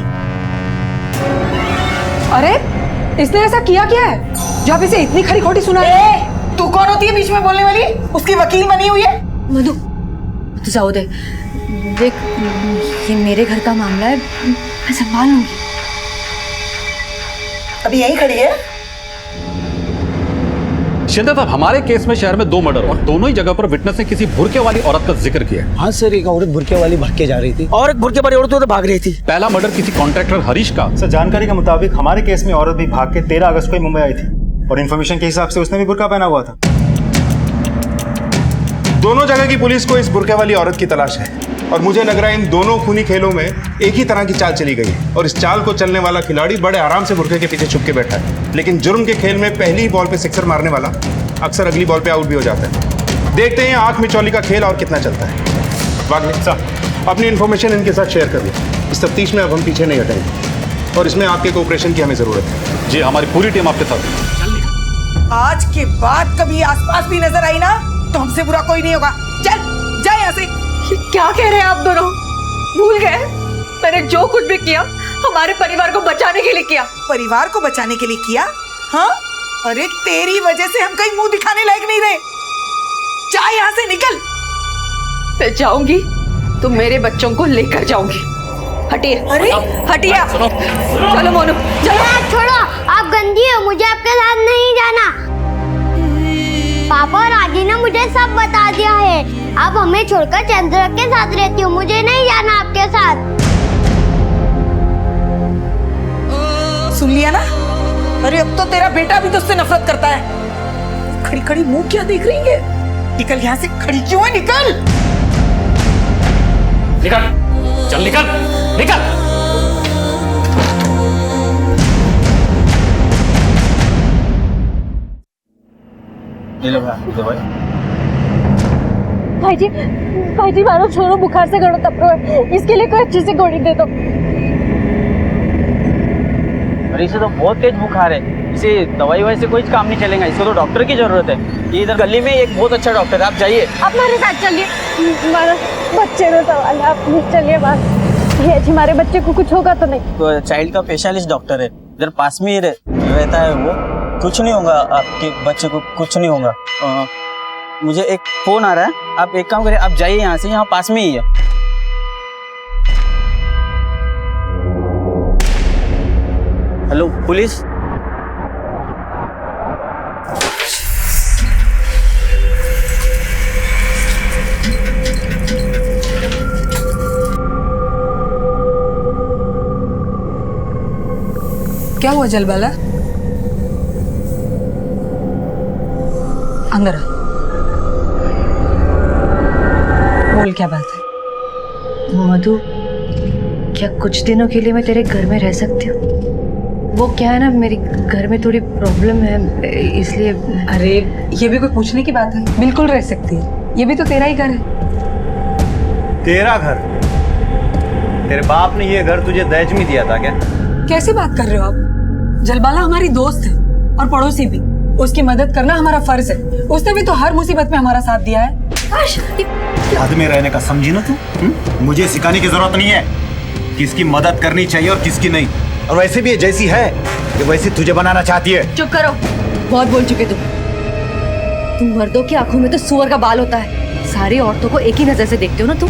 अरे इसने ऐसा किया क्या है जो आप इसे इतनी खरी खोटी सुना रहे? तू कौन होती है बीच में बोलने वाली? उसकी वकील बनी हुई है। मधु, तू जाओ दे, देख ये मेरे घर का मामला है, मैं संभाल लूंगी। अभी यहीं खड़ी है? शिंदे साहब, हमारे केस में शहर में 2 मर्डर और दोनों ही जगह पर विटनेस ने किसी बुरके वाली औरत का जिक्र किया। हाँ सर, एक औरत बुरके वाली भाग के जा रही थी और एक बुरके वाली औरत तो भाग रही थी। पहला मर्डर किसी कॉन्ट्रैक्टर हरीश का। सर, जानकारी के मुताबिक हमारे केस में औरत भी भाग के 13 अगस्त को ही मुंबई आई थी और इन्फॉर्मेशन के हिसाब से उसने भी बुर्का पहना हुआ था। दोनों जगह की पुलिस को इस बुरके वाली औरत की तलाश है और मुझे लग रहा है इन दोनों खूनी खेलों में एक ही तरह की चाल चली गई है और इस चाल को चलने वाला खिलाड़ी बड़े आराम से बुरके के पीछे छुप के बैठा है, लेकिन जुर्म के खेल में पहली ही बॉल पे सिक्सर मारने वाला अक्सर अगली बॉल पे आउट भी हो जाता है। देखते हैं आंख मिचौली का खेल और कितना चलता है। वागले साहब, अपनी इन्फॉर्मेशन इनके साथ शेयर कर दी। इस तफ्तीश में अब हम पीछे नहीं हटेंगे और इसमें आपके कोऑपरेशन की हमें जरूरत है। जी, हमारी पूरी टीम आपके साथ। आज के बाद कभी आसपास भी नजर आई ना तो हमसे बुरा कोई नहीं होगा। चल जा यहाँ से। क्या कह रहे हैं आप दोनों? भूल गए मैंने जो कुछ भी किया हमारे परिवार को बचाने के लिए किया। परिवार को बचाने के लिए किया? हाँ, अरे तेरी वजह से हम कहीं मुंह दिखाने लायक नहीं रहे। जा यहाँ से, निकल। मैं जाऊंगी तो मेरे बच्चों को लेकर जाऊंगी। हटिए, अरे हटिए, चलो मोनू चलो। छोड़ो, आप गंदी हो, मुझे आपके साथ नहीं जाना। पापा और आजी ने मुझे सब बता दिया है। आप हमें छोड़कर चंद्र के साथ रहती हो, मुझे नहीं जाना आपके साथ। सुन लिया ना? अरे अब तो तेरा बेटा भी तुझसे नफरत करता है। खड़ी खड़ी मुंह क्या देख रही है? निकल यहाँ से, खड़ी क्यों है? निकल निकल, चल निकल, निकल। ये लो दवाई। भाई जी मानो छोरो बुखार से गड़ो तप रहा है, इसके लिए कोई अच्छी सी गोली दे दो। अरे इसे तो बहुत तेज बुखार है, इसे दवाई वाई से कोई काम नहीं चलेगा, इसको तो डॉक्टर की जरूरत है। ये इधर गली में एक बहुत अच्छा डॉक्टर है, आप जाइए। आप हमारे साथ चलिए, हमारा बच्चे का सवाल है, आप चलिए बात। ये जी हमारे बच्चे को कुछ होगा तो नहीं? तो चाइल्ड का स्पेशलिस्ट डॉक्टर है, इधर पास में ही रहता है वो, कुछ नहीं होगा आपके बच्चे को, कुछ नहीं होगा। मुझे एक फोन आ रहा है, आप एक काम करें, आप जाइए यहाँ से, यहाँ पास में ही है। Hello police. क्या हुआ जलबाला? अंदर आ। बोल क्या बात है? मधु, क्या कुछ दिनों के लिए मैं तेरे घर में रह सकती हूँ? वो क्या है ना, मेरे घर में थोड़ी प्रॉब्लम है, इसलिए। अरे ये भी कोई पूछने की बात है? बिल्कुल रह सकती है, ये भी तो तेरा ही घर है। तेरा घर? तेरे बाप ने ये घर तुझे दहेज में दिया था क्या? कैसे बात कर रहे हो आप? जलबाला हमारी दोस्त है और पड़ोसी भी, उसकी मदद करना हमारा फर्ज है। उसने भी तो हर मुसीबत में हमारा साथ दिया है। याद में रहने का समझी ना तू? मुझे सिखाने की जरूरत नहीं है किसकी मदद करनी चाहिए और किसकी नहीं। और वैसे भी ये जैसी है कि वैसी तुझे बनाना चाहती है। चुप करो, बहुत बोल चुके तुम मर्दों की आंखों में तो सुअर का बाल होता है, सारी औरतों को एक ही नजर से देखते हो ना तुम।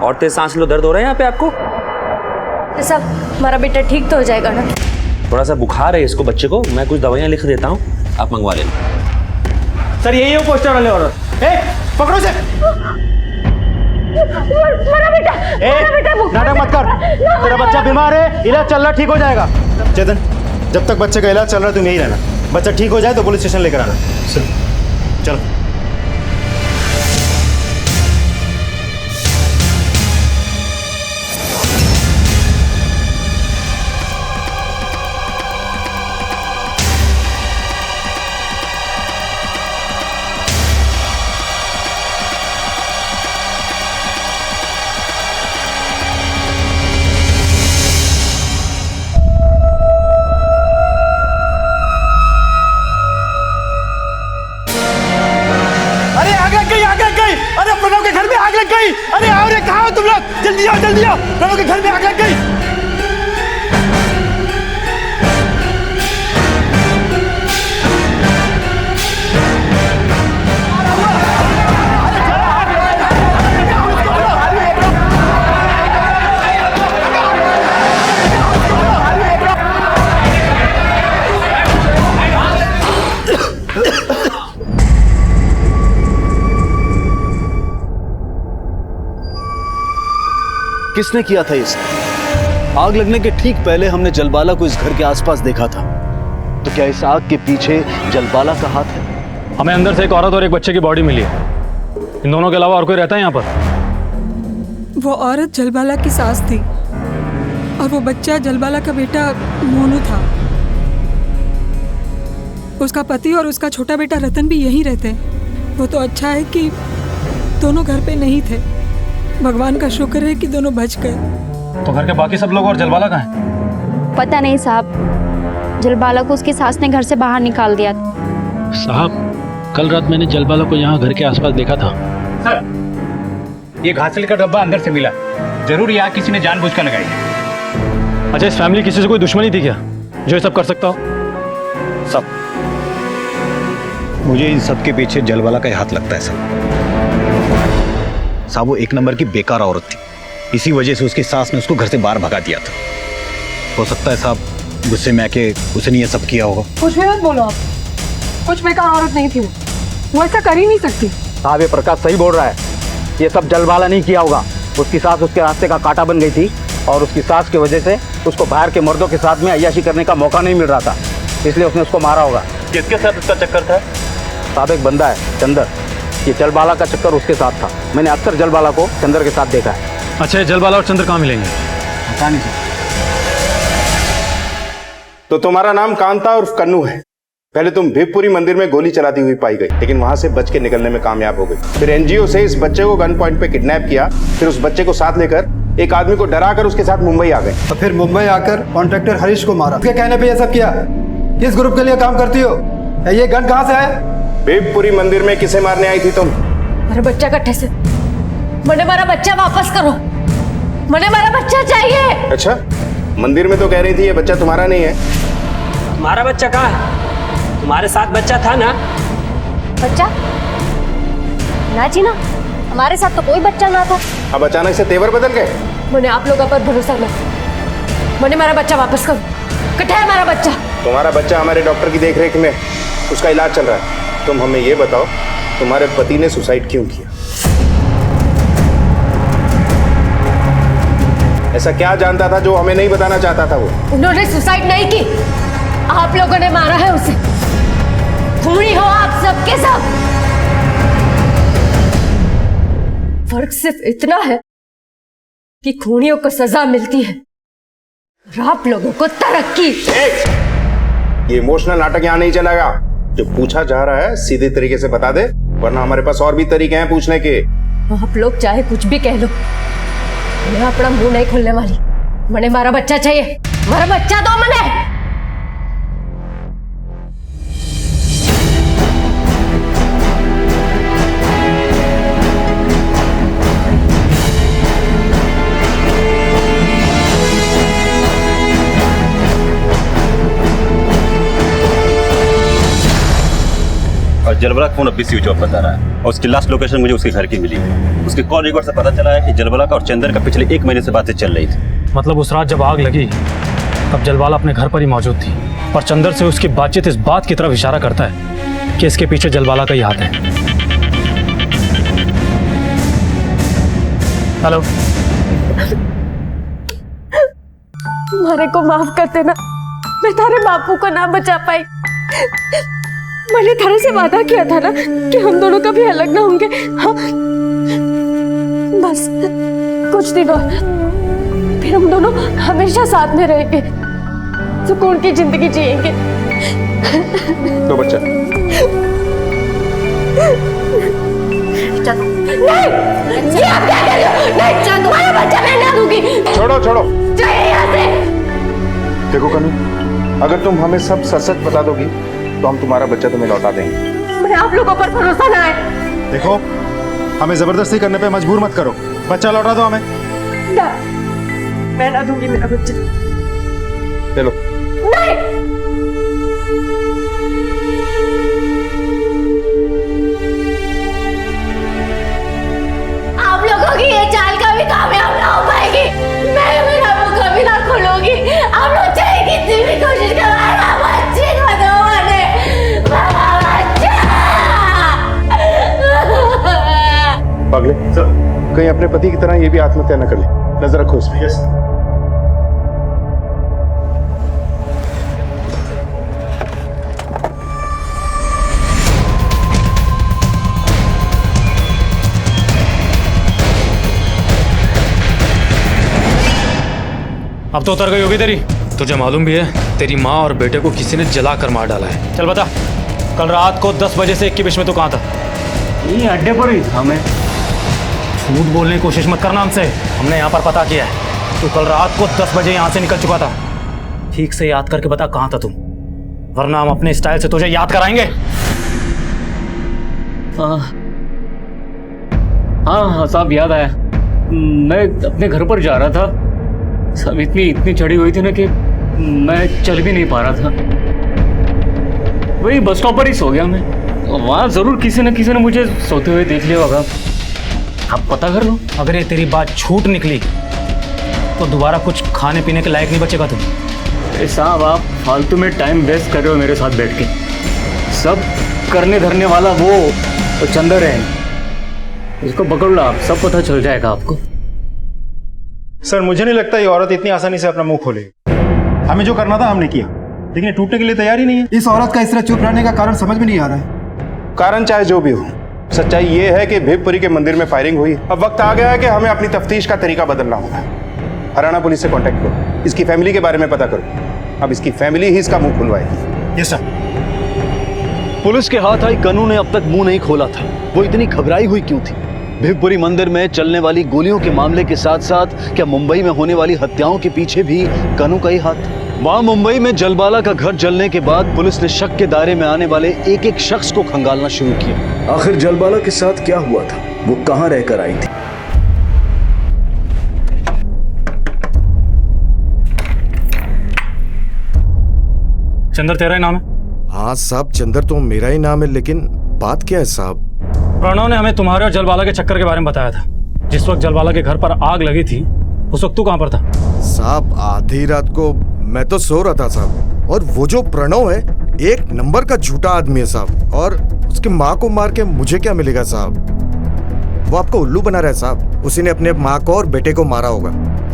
और तेज सांस लो, दर्द हो रहा है यहाँ पे आपको? सब हमारा बेटा ठीक तो हो जाएगा ना? थोड़ा सा बुखार है इसको, बच्चे को मैं कुछ दवाइयाँ लिख देता हूँ, आप मंगवा लेना। सर यही हो पोस्टर वाले औरत, पकड़ो से। नाटक मत कर, तेरा बच्चा बीमार है, इलाज चल रहा, ठीक हो जाएगा। चेतन, जब तक बच्चे का इलाज चल रहा है तुम यही रहना, बच्चा ठीक हो जाए तो पुलिस स्टेशन लेकर आना। चलो। अरे आओ रे, कहाँ हो तुम लोग? जल्दी आओ, जल्दी आओ, प्रणव के घर में आग लग गई। किसने किया था इसे? आग लगने के ठीक पहले हमने जलबाला को इस घर के आसपास देखा था, तो क्या इस आग के पीछे जलबाला का हाथ है? हमें अंदर से एक औरत और एक बच्चे की बॉडी मिली है, इन दोनों के अलावा और कोई रहता है यहाँ पर? वो औरत जलबाला की सास थी और वो बच्चा जलबाला का बेटा मोनू था। उसका पति और उसका छोटा बेटा रतन भी यहीं रहते हैं। वो तो अच्छा है कि दोनों घर पे नहीं थे, भगवान का शुक्र है कि दोनों बच गए। तो घर के बाकी सब लोग और जलबाला कहाँ हैं? पता नहीं साहब, जलबाला को उसकी सास ने घर से बाहर निकाल दिया। साहब, कल रात मैंने जलबाला को यहाँ घर के आसपास देखा था। सर, ये घासल का डब्बा अंदर से मिला, जरूर यहाँ किसी ने जानबूझकर लगाई है। अच्छा, इस फैमिली किसी से कोई दुश्मनी थी क्या जो ये सब कर सकता हो? सब, मुझे इन सब के पीछे जलबाला का हाथ लगता है साहब। वो एक नंबर की बेकार औरत थी, इसी वजह से उसकी सास ने उसको घर से बाहर भगा दिया था। हो सकता है साहब गुस्से में आके उसने ये सब किया होगा। कुछ भी मत बोलो आप, कुछ बेकार औरत नहीं थी वो ऐसा कर ही नहीं सकती। साहब ये प्रकाश सही बोल रहा है, ये सब जलबाला नहीं किया होगा। उसकी सास उसके रास्ते का कांटा बन गई थी और उसकी सास की वजह से उसको बाहर के मर्दों के साथ में अय्याशी करने का मौका नहीं मिल रहा था, इसलिए उसने उसको मारा होगा। किसके साथ उसका चक्कर था? साहब एक बंदा है चंदर, ये जलबाला का चक्कर उसके साथ था। मैंने अक्सर जलबाला को चंदर के साथ देखा है। अच्छा, ये जलबाला और चंदर कहाँ मिलेंगे? पता नहीं सर। तो तुम्हारा नाम कांता उर्फ कन्नू है। पहले तुम भिवपुरी मंदिर में गोली चलाती हुई पाई गई, लेकिन वहां से बच के निकलने में कामयाब हो गई। फिर एनजीओ से इस बच्चे को गन पॉइंट पे किडनैप किया, फिर उस बच्चे को साथ लेकर एक आदमी को डराकर उसके साथ मुंबई आ गए। और फिर मुंबई आकर कॉन्ट्रैक्टर हरीश को मारा। उसके कहने पे ये सब किया। किस ग्रुप के लिए काम करती हो? ये गन कहाँ से है? भिवपुरी मंदिर में किसे मारने आई थी तुम? मेरा बच्चा कट्ठे से। मुझे मेरा बच्चा वापस करो, मुझे मेरा बच्चा चाहिए। अच्छा, मंदिर में तो कह रही थी ये बच्चा तुम्हारा नहीं है। तुम्हारा बच्चा कहाँ है? तुम्हारे साथ बच्चा था ना? बच्चा ना जी ना, हमारे साथ तो कोई बच्चा ना था। अब अचानक से तेवर बदल गए? मुझे आप लोगों पर भरोसा नहीं। मुझे मेरा बच्चा वापस करो। कट्ठा है मेरा बच्चा? तुम्हारा बच्चा हमारे डॉक्टर की देखरेख में, उसका इलाज चल रहा है। तुम हमें ये बताओ, तुम्हारे पति ने सुसाइड क्यों किया? ऐसा क्या जानता था जो हमें नहीं बताना चाहता था वो? उन्होंने सुसाइड नहीं की, आप लोगों ने मारा है उसे। खूनी हो आप सबके सब। फर्क सिर्फ इतना है कि खूनियों को सजा मिलती है और आप लोगों को तरक्की। ये इमोशनल नाटक यहाँ नहीं चलेगा। जो पूछा जा रहा है सीधे तरीके से बता दे, वरना हमारे पास और भी तरीके हैं पूछने के। आप लोग चाहे कुछ भी कह लो, मैं अपना मुंह नहीं खोलने वाली। मैंने मारा बच्चा चाहिए, मारा बच्चा दो मैंने। और जलबला का फोन अब भी स्विच ऑफ बता रहा है और उसकी लास्ट लोकेशन मुझे उसके घर की मिली है। उसके कॉल रिकॉर्ड से पता चला है कि जलबला का और चंदर का पिछले 1 महीने से बातें चल रही थी। मतलब उस रात जब आग लगी तब जलबाला अपने घर पर ही मौजूद थी और चंदर से उसकी बातचीत इस बात की तरफ इशारा करता है कि इसके पीछे जलबाला का ही हाथ है। हेलो, तुम्हारे को माफ कर देना, मैं तारे बापू को ना बचा पाई। मैंने थारे से वादा किया था ना कि हम दोनों कभी अलग ना होंगे। हाँ, बस कुछ दिन और, फिर हम दोनों हमेशा साथ में रहेंगे, सुकून की जिंदगी जिएंगे। तो बच्चा नहीं, ये आप क्या कर रहे हो? नहीं, तुम्हारा बच्चा मैं ना दूंगी। छोड़ो छोड़ो, जाइए यहाँ से। देखो कन्नू, अगर तुम हमें सब सच सच बता दोगी तो हम तुम्हारा बच्चा तुम्हें लौटा देंगे। मैं आप लोगों पर भरोसा ना है। देखो, हमें जबरदस्ती करने पे मजबूर मत करो। बच्चा लौटा दो हमें। ना, मैं ना दूंगी मेरा बच्चा। चलो। नहीं। आप लोगों की ये चाल कभी कामयाब ना हो पाएगी। मैं मेरा मुंह कभी ना खोलूंगी। आप लोग चाहे कितनी भी कोशिश करो, बच्चे को दो मुझे। पागले, कहीं अपने पति की तरह ये भी आत्महत्या न कर ले। नजर रखो इसमें। अब तो उतर गई होगी तेरी। तुझे मालूम भी है तेरी माँ और बेटे को किसी ने जला कर मार डाला है। चल बता, कल रात को 10 बजे से 1 के बीच में तू कहाँ था? ये अड्डे पर ही था मैं। झूठ बोलने की कोशिश मत करना हमसे, हमने यहाँ पर पता किया है। तू कल रात को 10 बजे यहाँ से निकल चुका था। ठीक से याद करके बता कहाँ था तुम, वरना हम अपने स्टाइल से तुझे याद कराएंगे। हाँ साहब, याद आया। मैं अपने घर पर जा रहा था, सब इतनी चढ़ी हुई थी ना कि मैं चल भी नहीं पा रहा था। वही बस स्टॉप पर ही सो गया मैं। वहाँ जरूर किसी न किसी ने मुझे सोते हुए देख लिया होगा। आप पता कर लो। अगर ये तेरी बात झूठ निकली तो दोबारा कुछ खाने पीने के लायक नहीं बचेगा तुम। साहब, आप फालतू में टाइम वेस्ट कर रहे हो मेरे साथ बैठ के। सब करने धरने वाला वो चंदर है, उसको पकड़ लो आप, सब पता चल जाएगा आपको। सर मुझे नहीं लगता ये औरत इतनी आसानी से अपना मुंह खोलेगी। हमें जो करना था हमने किया, लेकिन ये टूटने के लिए तैयार ही नहीं है। इस औरत का इस तरह चुप रहने का कारण समझ में नहीं आ रहा है। कारण चाहे जो भी हो, सच्चाई ये है कि भिवपुरी के मंदिर में फायरिंग हुई। अब वक्त आ गया है कि हमें अपनी तफ्तीश का तरीका बदलना होगा। हरियाणा पुलिस से कांटेक्ट करो, इसकी फैमिली के बारे में पता करो। अब इसकी फैमिली ही इसका मुंह खुलवाएगी। Yes sir. पुलिस के हाथ आई कनू ने अब तक मुंह नहीं खोला था। वो इतनी घबराई हुई क्यों थी? भिवपुरी मंदिर में चलने वाली गोलियों के मामले के साथ साथ क्या मुंबई में होने वाली हत्याओं के पीछे भी कनू का ही हाथ था? वहां मुंबई में जलबाला का घर जलने के बाद पुलिस ने शक के दायरे में आने वाले एक एक शख्स को खंगालना शुरू किया। आखिर जलबाला के साथ क्या हुआ था? वो कहां रहकर आई थी? चंदर तेरा ही नाम है? हाँ साहब, चंदर तो मेरा ही नाम है, लेकिन बात क्या है साहब? प्रणव ने हमें तुम्हारे और जलबाला के चक्कर के बारे में बताया था। जिस वक्त जलबाला के घर पर आग लगी थी उस वक्त तू कहां पर था? साहब आधी रात को मैं तो सो रहा था साहब, और वो जो प्रणव है एक नंबर का झूठा आदमी है साहब, और उसकी माँ को मार के मुझे क्या मिलेगा साहब? वो आपको उल्लू बना रहा है साहब। उसी ने अपने माँ को और बेटे को मारा होगा,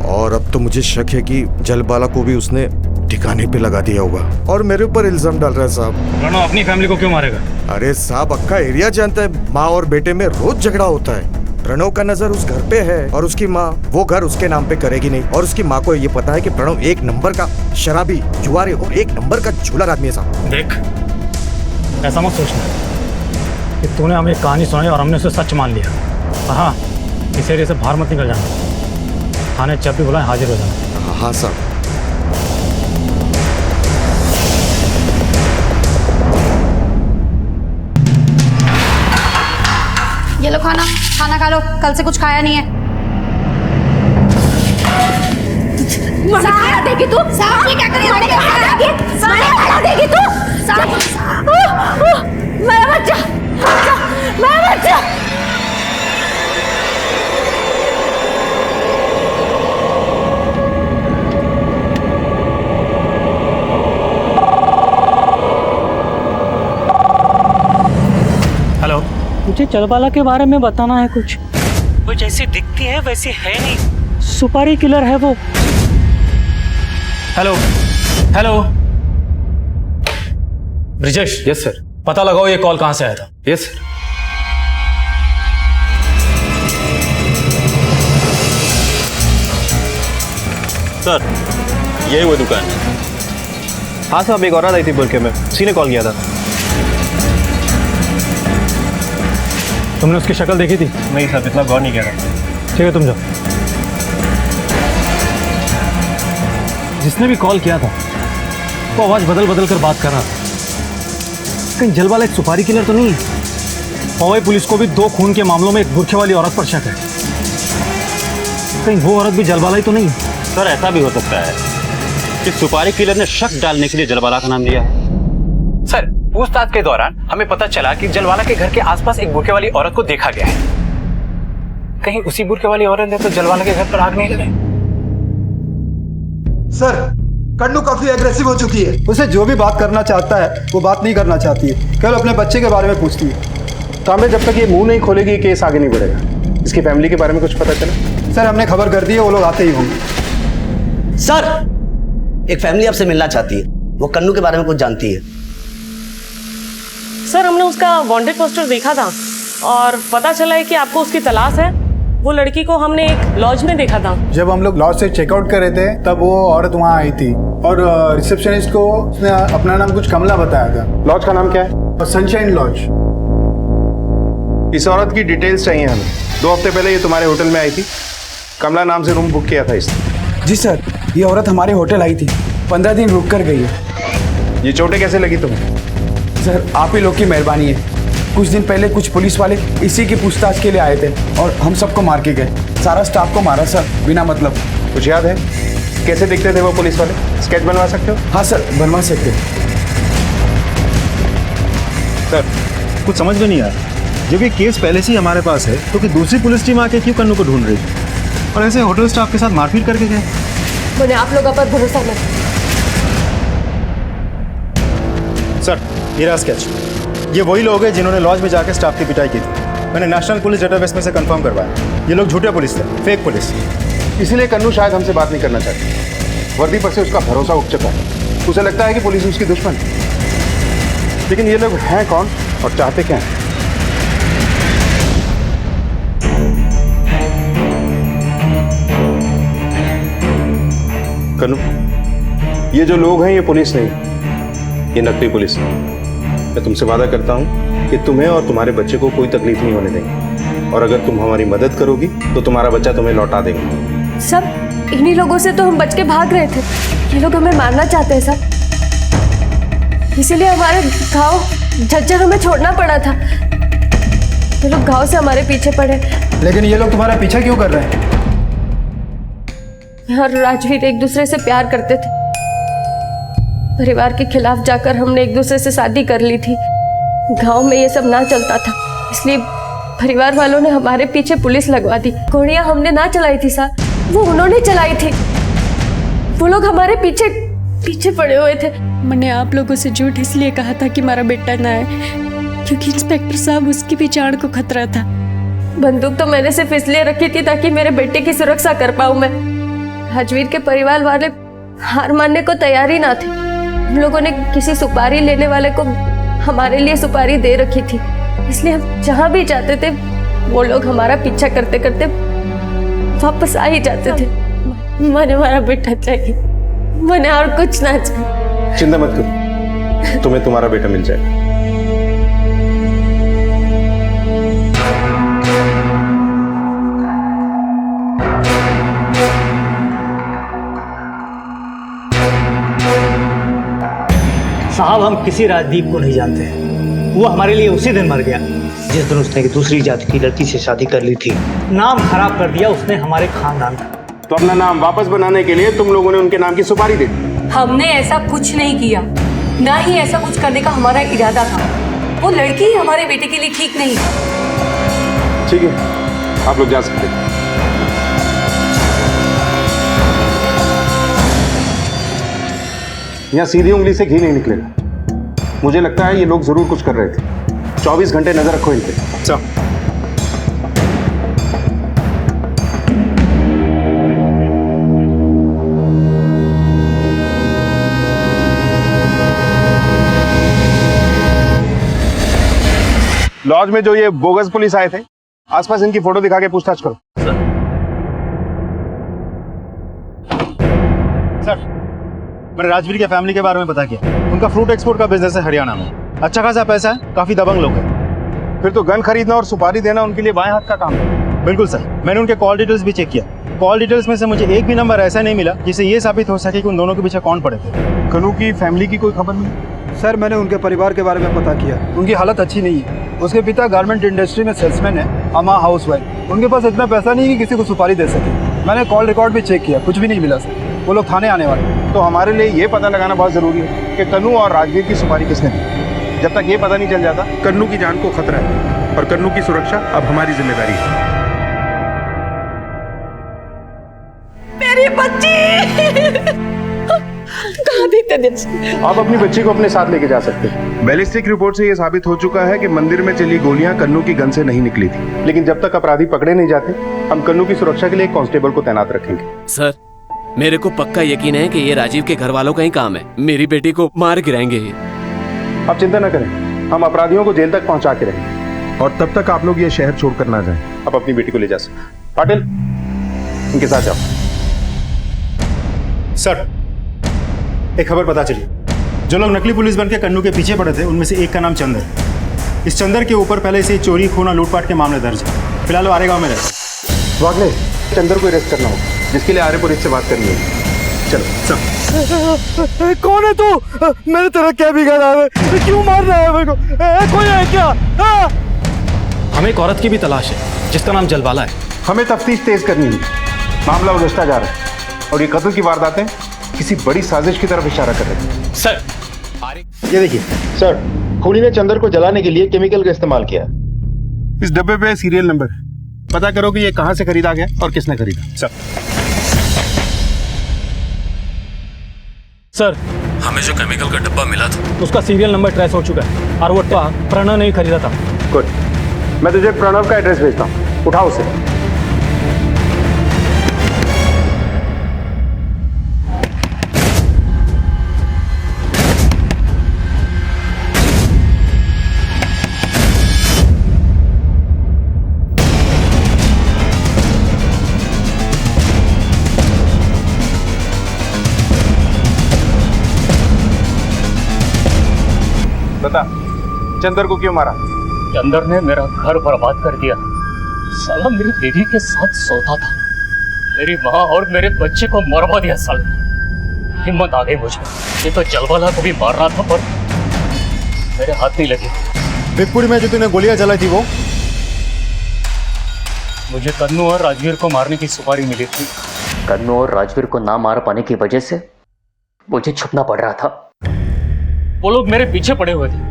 और अब तो मुझे शक है कि जलबाला को भी उसने ठिकाने पे लगा दिया होगा और मेरे ऊपर इल्जाम डाल रहा है साहब। प्रणव अपनी फैमिली को क्यों मारेगा? अरे साहब अक्का एरिया जानता है, माँ और बेटे में रोज झगड़ा होता है। प्रणव का नजर उस घर पे है और उसकी माँ वो घर उसके नाम पे करेगी नहीं, और उसकी माँ को ये पता है कि प्रणव एक नंबर का शराबी, जुआरी और एक नंबर का झूलर आदमी है साहब। देख, ऐसा मत सोचना कि तूने हमें एक कहानी सुनाई और हमने उसे सच मान लिया। और हाँ, इस एरिया से बाहर मत निकल जाना। थाने जब भी बुलाएं हाजिर हो जाना। हाँ साहब। ये लो खाना, खाना खा लो, कल से कुछ खाया नहीं है। सारा देगी तू? सारा क्या करेगी? सारा देगी तू? मेरा बच्चा, मेरा बच्चा। हेलो, मुझे जलबाला के बारे में बताना है कुछ। वो जैसी दिखती है वैसी है नहीं, सुपारी किलर है वो। Hello hello Brijesh. Yes sir. पता लगाओ ये कॉल कहां से आया था। Yes sir. सर यही वो दुकान है। हाँ साहब, एक औरत आई थी बुरके में, उसी ने कॉल किया था। तुमने उसकी शक्ल देखी थी? नहीं सर, इतना गौर नहीं किया था। ठीक है, तुम जाओ। जिसने भी कॉल किया था वो आवाज बदल बदल कर बात कर रहा था। कहीं जलबाला एक सुपारी किलर तो नहीं है? पवई पुलिस को भी 2 खून के मामलों में एक बुरखे वाली औरत पर शक है। कहीं वो औरत भी जलबाला ही तो नहीं है? सर ऐसा भी हो सकता है कि सुपारी किलर ने शक डालने के लिए जलबाला का नाम लिया है। सर पूछताछ के दौरान हमें पता चला कि जलबाला के घर के आसपास एक बुरखे वाली औरत को देखा गया है। कहीं उसी बुरखे वाली औरत ने तो जलबाला के घर पर आग नहीं लगाई? सर कन्नू काफी एग्रेसिव हो चुकी है। उसे जो भी बात करना चाहता है वो बात नहीं करना चाहती है, केवल अपने बच्चे के बारे में पूछती है। तो हमें जब तक ये मुंह नहीं खोलेगी केस आगे नहीं बढ़ेगा। इसकी फैमिली के बारे में कुछ पता चला? सर हमने खबर कर दी है, वो लोग आते ही होंगे। सर एक फैमिली आपसे मिलना चाहती है, वो कन्नू के बारे में कुछ जानती है। सर हमने उसका वांटेड पोस्टर देखा था और पता चला है कि आपको उसकी तलाश है। वो लड़की को हमने एक लॉज में देखा था। जब हम लोग लॉज से चेकआउट कर रहे थे तब वो औरत वहाँ आई थी और रिसेप्शनिस्ट को उसने अपना नाम कुछ कमला बताया था। लॉज का नाम क्या है? Sunshine Lodge. इस औरत की डिटेल्स चाहिए हमें। 2 हफ्ते पहले ये तुम्हारे होटल में आई थी, कमला नाम से रूम बुक किया था इसने। जी सर, ये औरत हमारे होटल आई थी, 15 दिन रुक कर गई है। ये चोटें कैसे लगी तुम्हें? सर आप ही लोग की मेहरबानी है। कुछ दिन पहले कुछ पुलिस वाले इसी की पूछताछ के लिए आए थे और हम सबको मार के गए। सारा स्टाफ को मारा सर, बिना मतलब। कुछ याद है कैसे दिखते थे वो पुलिस वाले? स्केच बनवा सकते हो? हाँ सर बनवा सकते। सर कुछ समझ में नहीं आया। जब ये केस पहले से ही हमारे पास है तो कि दूसरी पुलिस टीम आके क्यों कन्नू को ढूंढ रही थी और ऐसे होटल स्टाफ के साथ मारपीट करके गए? मुझे आप लोगों पर भरोसा नहीं। सर ये रहा स्केच। ये वही लोग हैं जिन्होंने लॉज में जाकर स्टाफ की पिटाई की थी। मैंने नेशनल पुलिस डेटाबेस में से कंफर्म करवाया। ये लोग झूठे पुलिस थे, फेक पुलिस। इसीलिए कन्नू शायद हमसे बात नहीं करना चाहती। वर्दी पर से उसका भरोसा उठ चुका है। उसे लगता है कि पुलिस उसकी दुश्मन है। लेकिन ये लोग हैं कौन और चाहते क्या हैं? कन्नू, ये जो लोग हैं ये पुलिस नहीं, ये नकली पुलिस है। मैं तुमसे वादा करता हूं कि तुम्हें और तुम्हारे बच्चे को कोई तकलीफ नहीं होने देंगे, और अगर तुम हमारी मदद करोगी तो तुम्हारा बच्चा तुम्हें लौटा देंगे। सब इन्हीं लोगों से तो हम बच के भाग रहे थे। ये लोग हमें मारना चाहते हैं सब, इसीलिए हमारे गांव झज्जर हमें छोड़ना पड़ा था। ये लोग गांव से हमारे पीछे पड़े। लेकिन ये लोग तुम्हारा पीछा क्यों कर रहे हैं? और राजवीर एक दूसरे से प्यार करते थे। परिवार के खिलाफ जाकर हमने एक दूसरे से शादी कर ली थी। गांव में ये सब ना चलता था, इसलिए परिवार वालों ने हमारे पीछे पुलिस लगवा दी। गोलियां हमने ना चलाई थी सर, वो उन्होंने चलाई थी। वो लोग हमारे पीछे पीछे पड़े हुए थे। मैंने आप लोगों से झूठ इसलिए कहा था कि हमारा बेटा ना है, क्योंकि इंस्पेक्टर साहब उसकी भी जान को खतरा था। बंदूक तो मैंने सिर्फ इसलिए रखी थी ताकि मेरे बेटे की सुरक्षा कर पाऊं मैं। राजवीर के परिवार वाले हार मानने को तैयार ही ना थे। हम लोगों ने किसी सुपारी लेने वाले को हमारे लिए सुपारी दे रखी थी, इसलिए हम जहाँ भी जाते थे वो लोग हमारा पीछा करते करते वापस आ ही जाते थे। मैंने हमारा बेटा चाहिए, मैंने और कुछ ना चाहिए। चिंता मत करो, तुम्हें तुम्हारा बेटा मिल जाएगा। साहब, हम किसी राजदीप को नहीं जानते। वो हमारे लिए उसी दिन मर गया जिस दिन उसने एक दूसरी जाति की लड़की से शादी कर ली थी। नाम खराब कर दिया उसने हमारे खानदान का। तो अपना नाम वापस बनाने के लिए तुम लोगों ने उनके नाम की सुपारी दे दी। हमने ऐसा कुछ नहीं किया, ना ही ऐसा कुछ करने का हमारा इरादा था। वो लड़की हमारे बेटे के लिए ठीक नहीं। ठीक है, आप लोग जा सकते हैं। यहाँ सीधी उंगली से घी नहीं निकलेगा। मुझे लगता है ये लोग जरूर कुछ कर रहे थे। 24 घंटे नजर रखो इन पे। सब लॉज में जो ये बोगस पुलिस आए थे, आसपास इनकी फोटो दिखा के पूछताछ करो। सर, मैंने राजवीर के फैमिली के बारे में पता किया। उनका फ्रूट एक्सपोर्ट का बिजनेस है हरियाणा में। अच्छा खासा पैसा है, काफी दबंग लोग हैं। फिर तो गन खरीदना और सुपारी देना उनके लिए बाएं हाथ का काम है। बिल्कुल सर, मैंने उनके कॉल डिटेल्स भी चेक किया। कॉल डिटेल्स में से मुझे एक भी नंबर ऐसा नहीं मिला जिससे ये साबित हो सके कि उन दोनों के पीछे कौन पड़े थे। कन्नू की फैमिली की कोई खबर नहीं? सर, मैंने उनके परिवार के बारे में पता किया। उनकी हालत अच्छी नहीं है। उसके पिता गारमेंट इंडस्ट्री में सेल्समैन है, अम्मा हाउसवाइफ। उनके पास इतना पैसा नहीं है कि किसी को सुपारी दे सके। मैंने कॉल रिकॉर्ड भी चेक किया, कुछ भी नहीं मिला सर। वो लोग थाने आने वाले। तो हमारे लिए ये पता लगाना बहुत जरूरी है कि कन्नू और राजवीर की सुपारी किसने दी। जब तक ये पता नहीं चल जाता, कन्नू की जान को खतरा है और कन्नू की सुरक्षा अब हमारी जिम्मेदारी है। मेरी बच्ची कहाँ देखते दिन? आप अपनी बच्ची को अपने साथ लेके जा सकते हैं। बैलिस्टिक रिपोर्ट से यह साबित हो चुका है कि मंदिर में चली गोलियां कन्नू की गन से नहीं निकली थी। लेकिन जब तक अपराधी पकड़े नहीं जाते, हम कन्नू की सुरक्षा के लिए एक कांस्टेबल को तैनात रखेंगे। सर, मेरे को पक्का यकीन है कि ये राजीव के घर वालों का ही काम है। मेरी बेटी को मार गिराएंगे ये। आप चिंता न करें, हम अपराधियों को जेल तक पहुंचा के रहेंगे और तब तक आप लोग ये शहर छोड़कर ना जाएं। आप अपनी बेटी को ले जा सकते। पाटिल, इनके साथ जाओ। सर, एक खबर पता चली। जो लोग नकली पुलिस बन के कन्नू के पीछे पड़े थे उनमें से एक का नाम चंदर है। इस चंदर के ऊपर पहले से चोरी, खून, लूटपाट के मामले दर्ज है। फिलहाल वो आरेगांव में रहते हैं। वागले, चंदर को अरेस्ट करना होगा, जिसके लिए आरे पुलिस से बात करनी है। चलो सब। कौन है तू? मैंने तेरा क्या बिगाड़ा है? क्यों मार रहा है मेरे को? कोई है क्या? हमें एक औरत की भी तलाश है जिसका नाम जलवाला है। हमें तफ्तीश तेज करनी है। मामला उलझता जा रहा है और ये कत्ल की वारदातें किसी बड़ी साजिश की तरफ इशारा कर रही है। सर, ये देखिए सर, खूनी ने चंदर को जलाने के लिए केमिकल का इस्तेमाल किया। इस डब्बे पे सीरियल नंबर है। पता करो कि ये कहां से खरीदा गया और किसने खरीदा। सर, हमें जो केमिकल का डब्बा मिला था उसका सीरियल नंबर ट्रेस हो चुका है और वो प्रणव ने ही खरीदा था। गुड, मैं तुझे प्रणव का एड्रेस भेजता हूँ, उठाओ उसे। चंदर को क्यों मारा? चंदर ने मेरा घर बर्बाद कर दिया। साला मेरी बीवी के साथ सोता था, मेरी माँ और मेरे बच्चे को मरवा दिया। साला हिम्मत आ गई मुझे। ये तो जलवाला को भी मार रहा था पर मेरे हाथ नहीं लगे। बिगपुरी में जो तूने गोलियां चलाई थी वो? मुझे कन्नू और राजवीर को मारने की सुपारी मिली थी। कन्नू और राजवीर को ना मार पाने की वजह से मुझे छुपना पड़ रहा था। वो लोग मेरे पीछे पड़े हुए थे।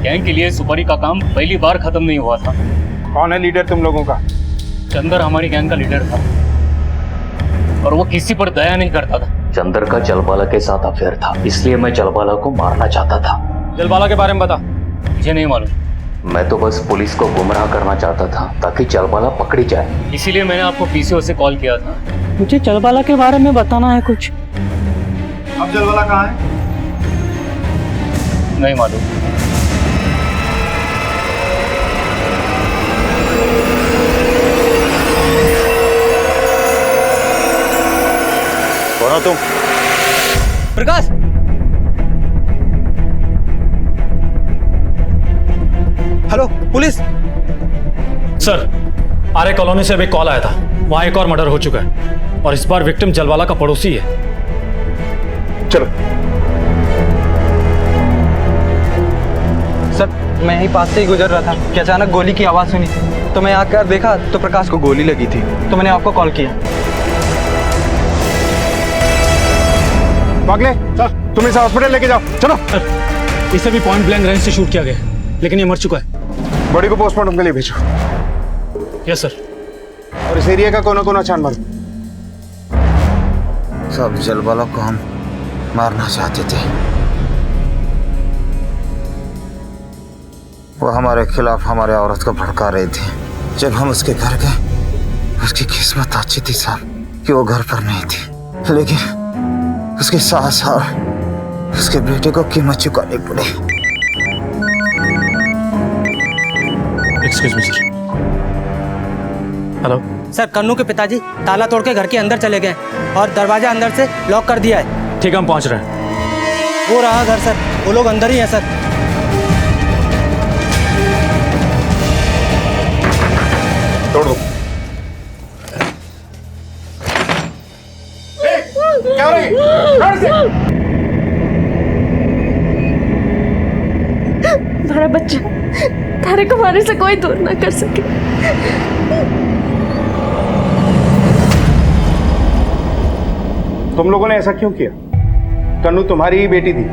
गैंग के लिए सुपारी का काम पहली बार खत्म नहीं हुआ था। कौन है लीडर तुम लोगों का? चंदर हमारी गैंग का लीडर था और वो किसी पर दया नहीं करता था। चंदर का जलवाला के साथ अफेयर था, इसलिए मैं जलवाला को मारना चाहता था। जलवाला के बारे में बता। मुझे नहीं मालूम, मैं तो बस पुलिस को गुमराह करना चाहता था ताकि जलवाला पकड़ी जाए। इसीलिए मैंने आपको पीसीओ से कॉल किया था। मुझे जलवाला के बारे में बताना है कुछ। अब जलवाला कहाँ है? नहीं मालूम। कौन हो तुम? प्रकाश, हेलो पुलिस। सर, आर्य कॉलोनी से अभी कॉल आया था। वहां एक और मर्डर हो चुका है और इस बार विक्टिम जलवाला का पड़ोसी है। चलो। सर, मैं यहीं पास से ही गुजर रहा था कि अचानक गोली की आवाज़ सुनी, तो मैं आकर देखा तो प्रकाश को गोली लगी थी, तो मैंने आपको कॉल किया। पागले, सर तुम इसे हॉस्पिटल लेके जाओ, चलो। इसे भी पॉइंट ब्लैंक रेंज से शूट किया गया, लेकिन ये मर चुका है। बॉडी को पोस्टमार्टम के लिए भेजो। Yes sir. और इस एरिया का कोना छान मारो। सब जलवाला को हम मारना चाहते थे। वो हमारे खिलाफ हमारे औरत को भड़का रहे थे। जब हम उसके घर गए, उसकी किस्मत अच्छी थी साहब कि वो घर पर नहीं थी, लेकिन उसकी सास और उसके बेटे को कीमत चुकानी पड़ी। Excuse me sir. Hello sir, Kannu के पिताजी ताला तोड़ के घर के अंदर चले गए और दरवाजा अंदर से लॉक कर दिया है। ठीक है, हम पहुंच रहे हैं। वो रहा घर सर, वो लोग अंदर ही हैं सर। तोड़ दो। क्या हो रही है? हमारा बच्चा तारे को मारने से कोई दूर ना कर सके। तुम लोगों ने ऐसा क्यों किया? कन्नू तुम्हारी ही बेटी थी,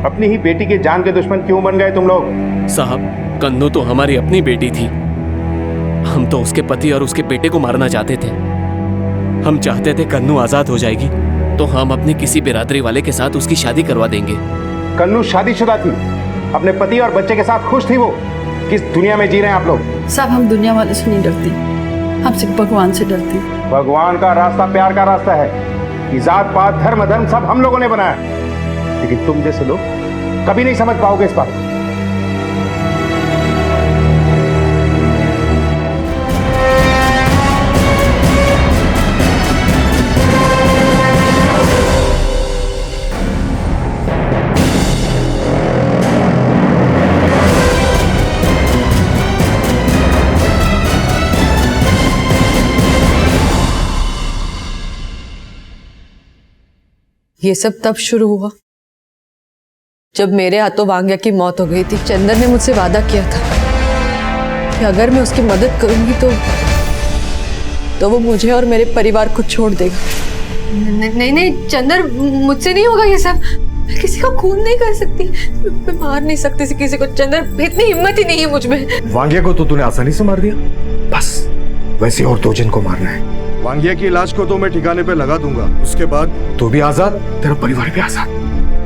अपनी ही बेटी के जान के दुश्मन क्यों बन गए तुम लोग? साहब, कन्नू तो हमारी अपनी बेटी थी। हम तो उसके पति और उसके बेटे को मारना चाहते थे। हम चाहते थे कन्नू आजाद हो जाएगी तो हम अपनी किसी बिरादरी वाले के साथ उसकी शादी करवा देंगे। कन्नू शादीशुदा थी, अपने पति और बच्चे के साथ खुश थी। वो किस दुनिया में जी रहे हैं आप लोग? साहब, हम दुनिया वाले से नहीं डरते, हम सिर्फ भगवान से डरते। भगवान का रास्ता प्यार का रास्ता है। जात पात धर्म धर्म सब हम लोगों ने बनाया, लेकिन तुम जैसे लोग कभी नहीं समझ पाओगे इस बात को। ये सब तब शुरू हुआ जब मेरे हाथों वांग्या की मौत हो गई थी। चंदर ने मुझसे वादा किया था कि अगर मैं उसकी मदद करूंगी तो वो मुझे और मेरे परिवार को छोड़ देगा। नहीं चंदर, मुझसे नहीं होगा ये सब। मैं किसी को खून नहीं कर सकती, मैं मार नहीं सकती किसी को। चंदर, इतनी हिम्मत ही नहीं है मुझ में। वांग्या को तो तूने आसानी से मार दिया, बस वैसे और 2 जन को मारना है। वांग्या की लाश को तो मैं ठिकाने पे लगा दूंगा, उसके बाद तू भी आजाद, तेरा परिवार भी आजाद।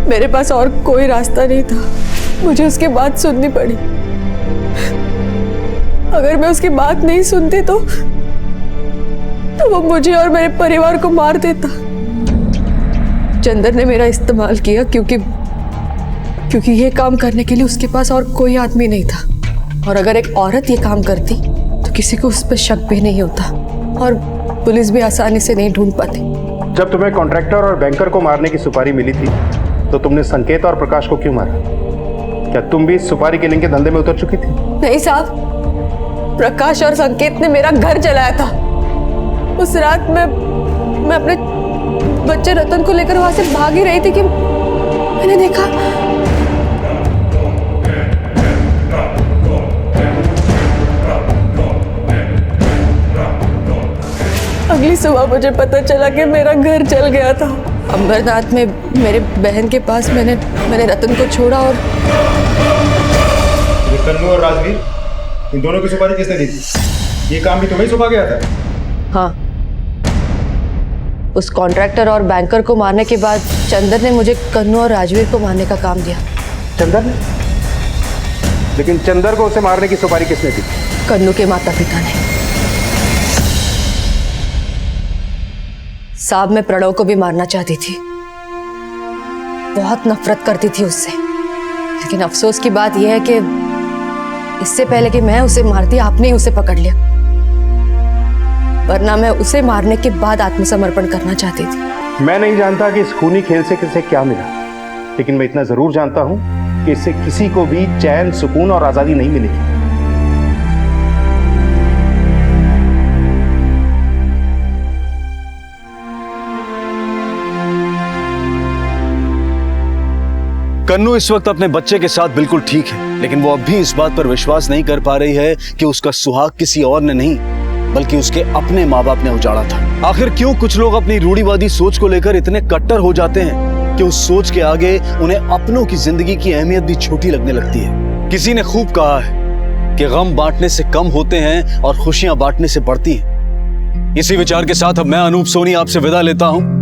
मेरे पास और कोई रास्ता नहीं था, मुझे उसकी बात सुननी पड़ी। अगर मैं उसकी बात नहीं सुनती तो वो मुझे और मेरे परिवार को मार देता। चंदर ने मेरा इस्तेमाल किया क्योंकि ये काम करने के लिए उसके पास और कोई आदमी नहीं था। और अगर एक औरत ये काम करती तो किसी को उस पर शक भी नहीं होता और पुलिस भी आसानी से नहीं ढूंढ पाती। जब तुम्हें कॉन्ट्रैक्टर और बैंकर को मारने की सुपारी मिली थी तो तुमने संकेत और प्रकाश को क्यों मारा? क्या तुम भी इस सुपारी किलिंग के धंधे में उतर चुकी थी? नहीं साहब, प्रकाश और संकेत ने मेरा घर जलाया था। उस रात मैं अपने बच्चे रतन को लेकर वहां से भाग ही रही थी कि मैंने देखा अगली सुबह मुझे पता चला कि मेरा घर जल गया था। अंबरनाथ में मेरे बहन के पास मैंने रतन को छोड़ा और ये कन्नू और राजवीर, इन दोनों की सुपारी किसने दी थी? ये काम भी तुम्हें सौंपा गया था? हाँ, उस कॉन्ट्रैक्टर और बैंकर को मारने के बाद चंदर ने मुझे कन्नू और राजवीर को मारने का काम दिया। चंदर ने? लेकिन चंदर को उसे मारने की सुपारी किसने दी? कन्नू के माता पिता ने। साहब, मैं प्रणव को भी मारना चाहती थी, बहुत नफरत करती थी उससे, लेकिन अफसोस की बात यह है कि इससे पहले कि मैं उसे मारती आपने ही उसे पकड़ लिया, वरना मैं उसे मारने के बाद आत्मसमर्पण करना चाहती थी। मैं नहीं जानता कि इस खूनी खेल से किसे क्या मिला, लेकिन मैं इतना जरूर जानता हूं कि इससे किसी को भी चैन, सुकून और आजादी नहीं मिलेगी। कन्नू इस वक्त अपने बच्चे के साथ बिल्कुल ठीक है, लेकिन वो अब भी इस बात पर विश्वास नहीं कर पा रही है कि उसका सुहाग किसी और ने नहीं बल्कि उसके अपने माँ बाप ने उजाड़ा था। आखिर क्यों कुछ लोग अपनी रूढ़िवादी सोच को लेकर इतने कट्टर हो जाते हैं कि उस सोच के आगे उन्हें अपनों की जिंदगी की अहमियत भी छोटी लगने लगती है। किसी ने खूब कहा है कि गम बांटने से कम होते हैं और खुशियां बांटने से बढ़ती हैं। इसी विचार के साथ अब मैं अनूप सोनी आपसे विदा लेता हूं।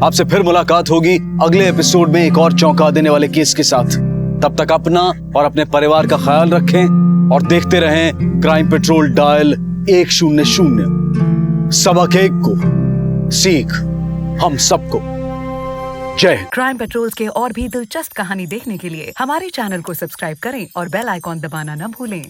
आपसे फिर मुलाकात होगी अगले एपिसोड में एक और चौंका देने वाले केस के साथ। तब तक अपना और अपने परिवार का ख्याल रखें और देखते रहें क्राइम पेट्रोल डायल 100। सबक एक को सीख हम सबको। जय हिंद। क्राइम पेट्रोल के और भी दिलचस्प कहानी देखने के लिए हमारे चैनल को सब्सक्राइब करें और बेल आइकॉन दबाना न भूलें।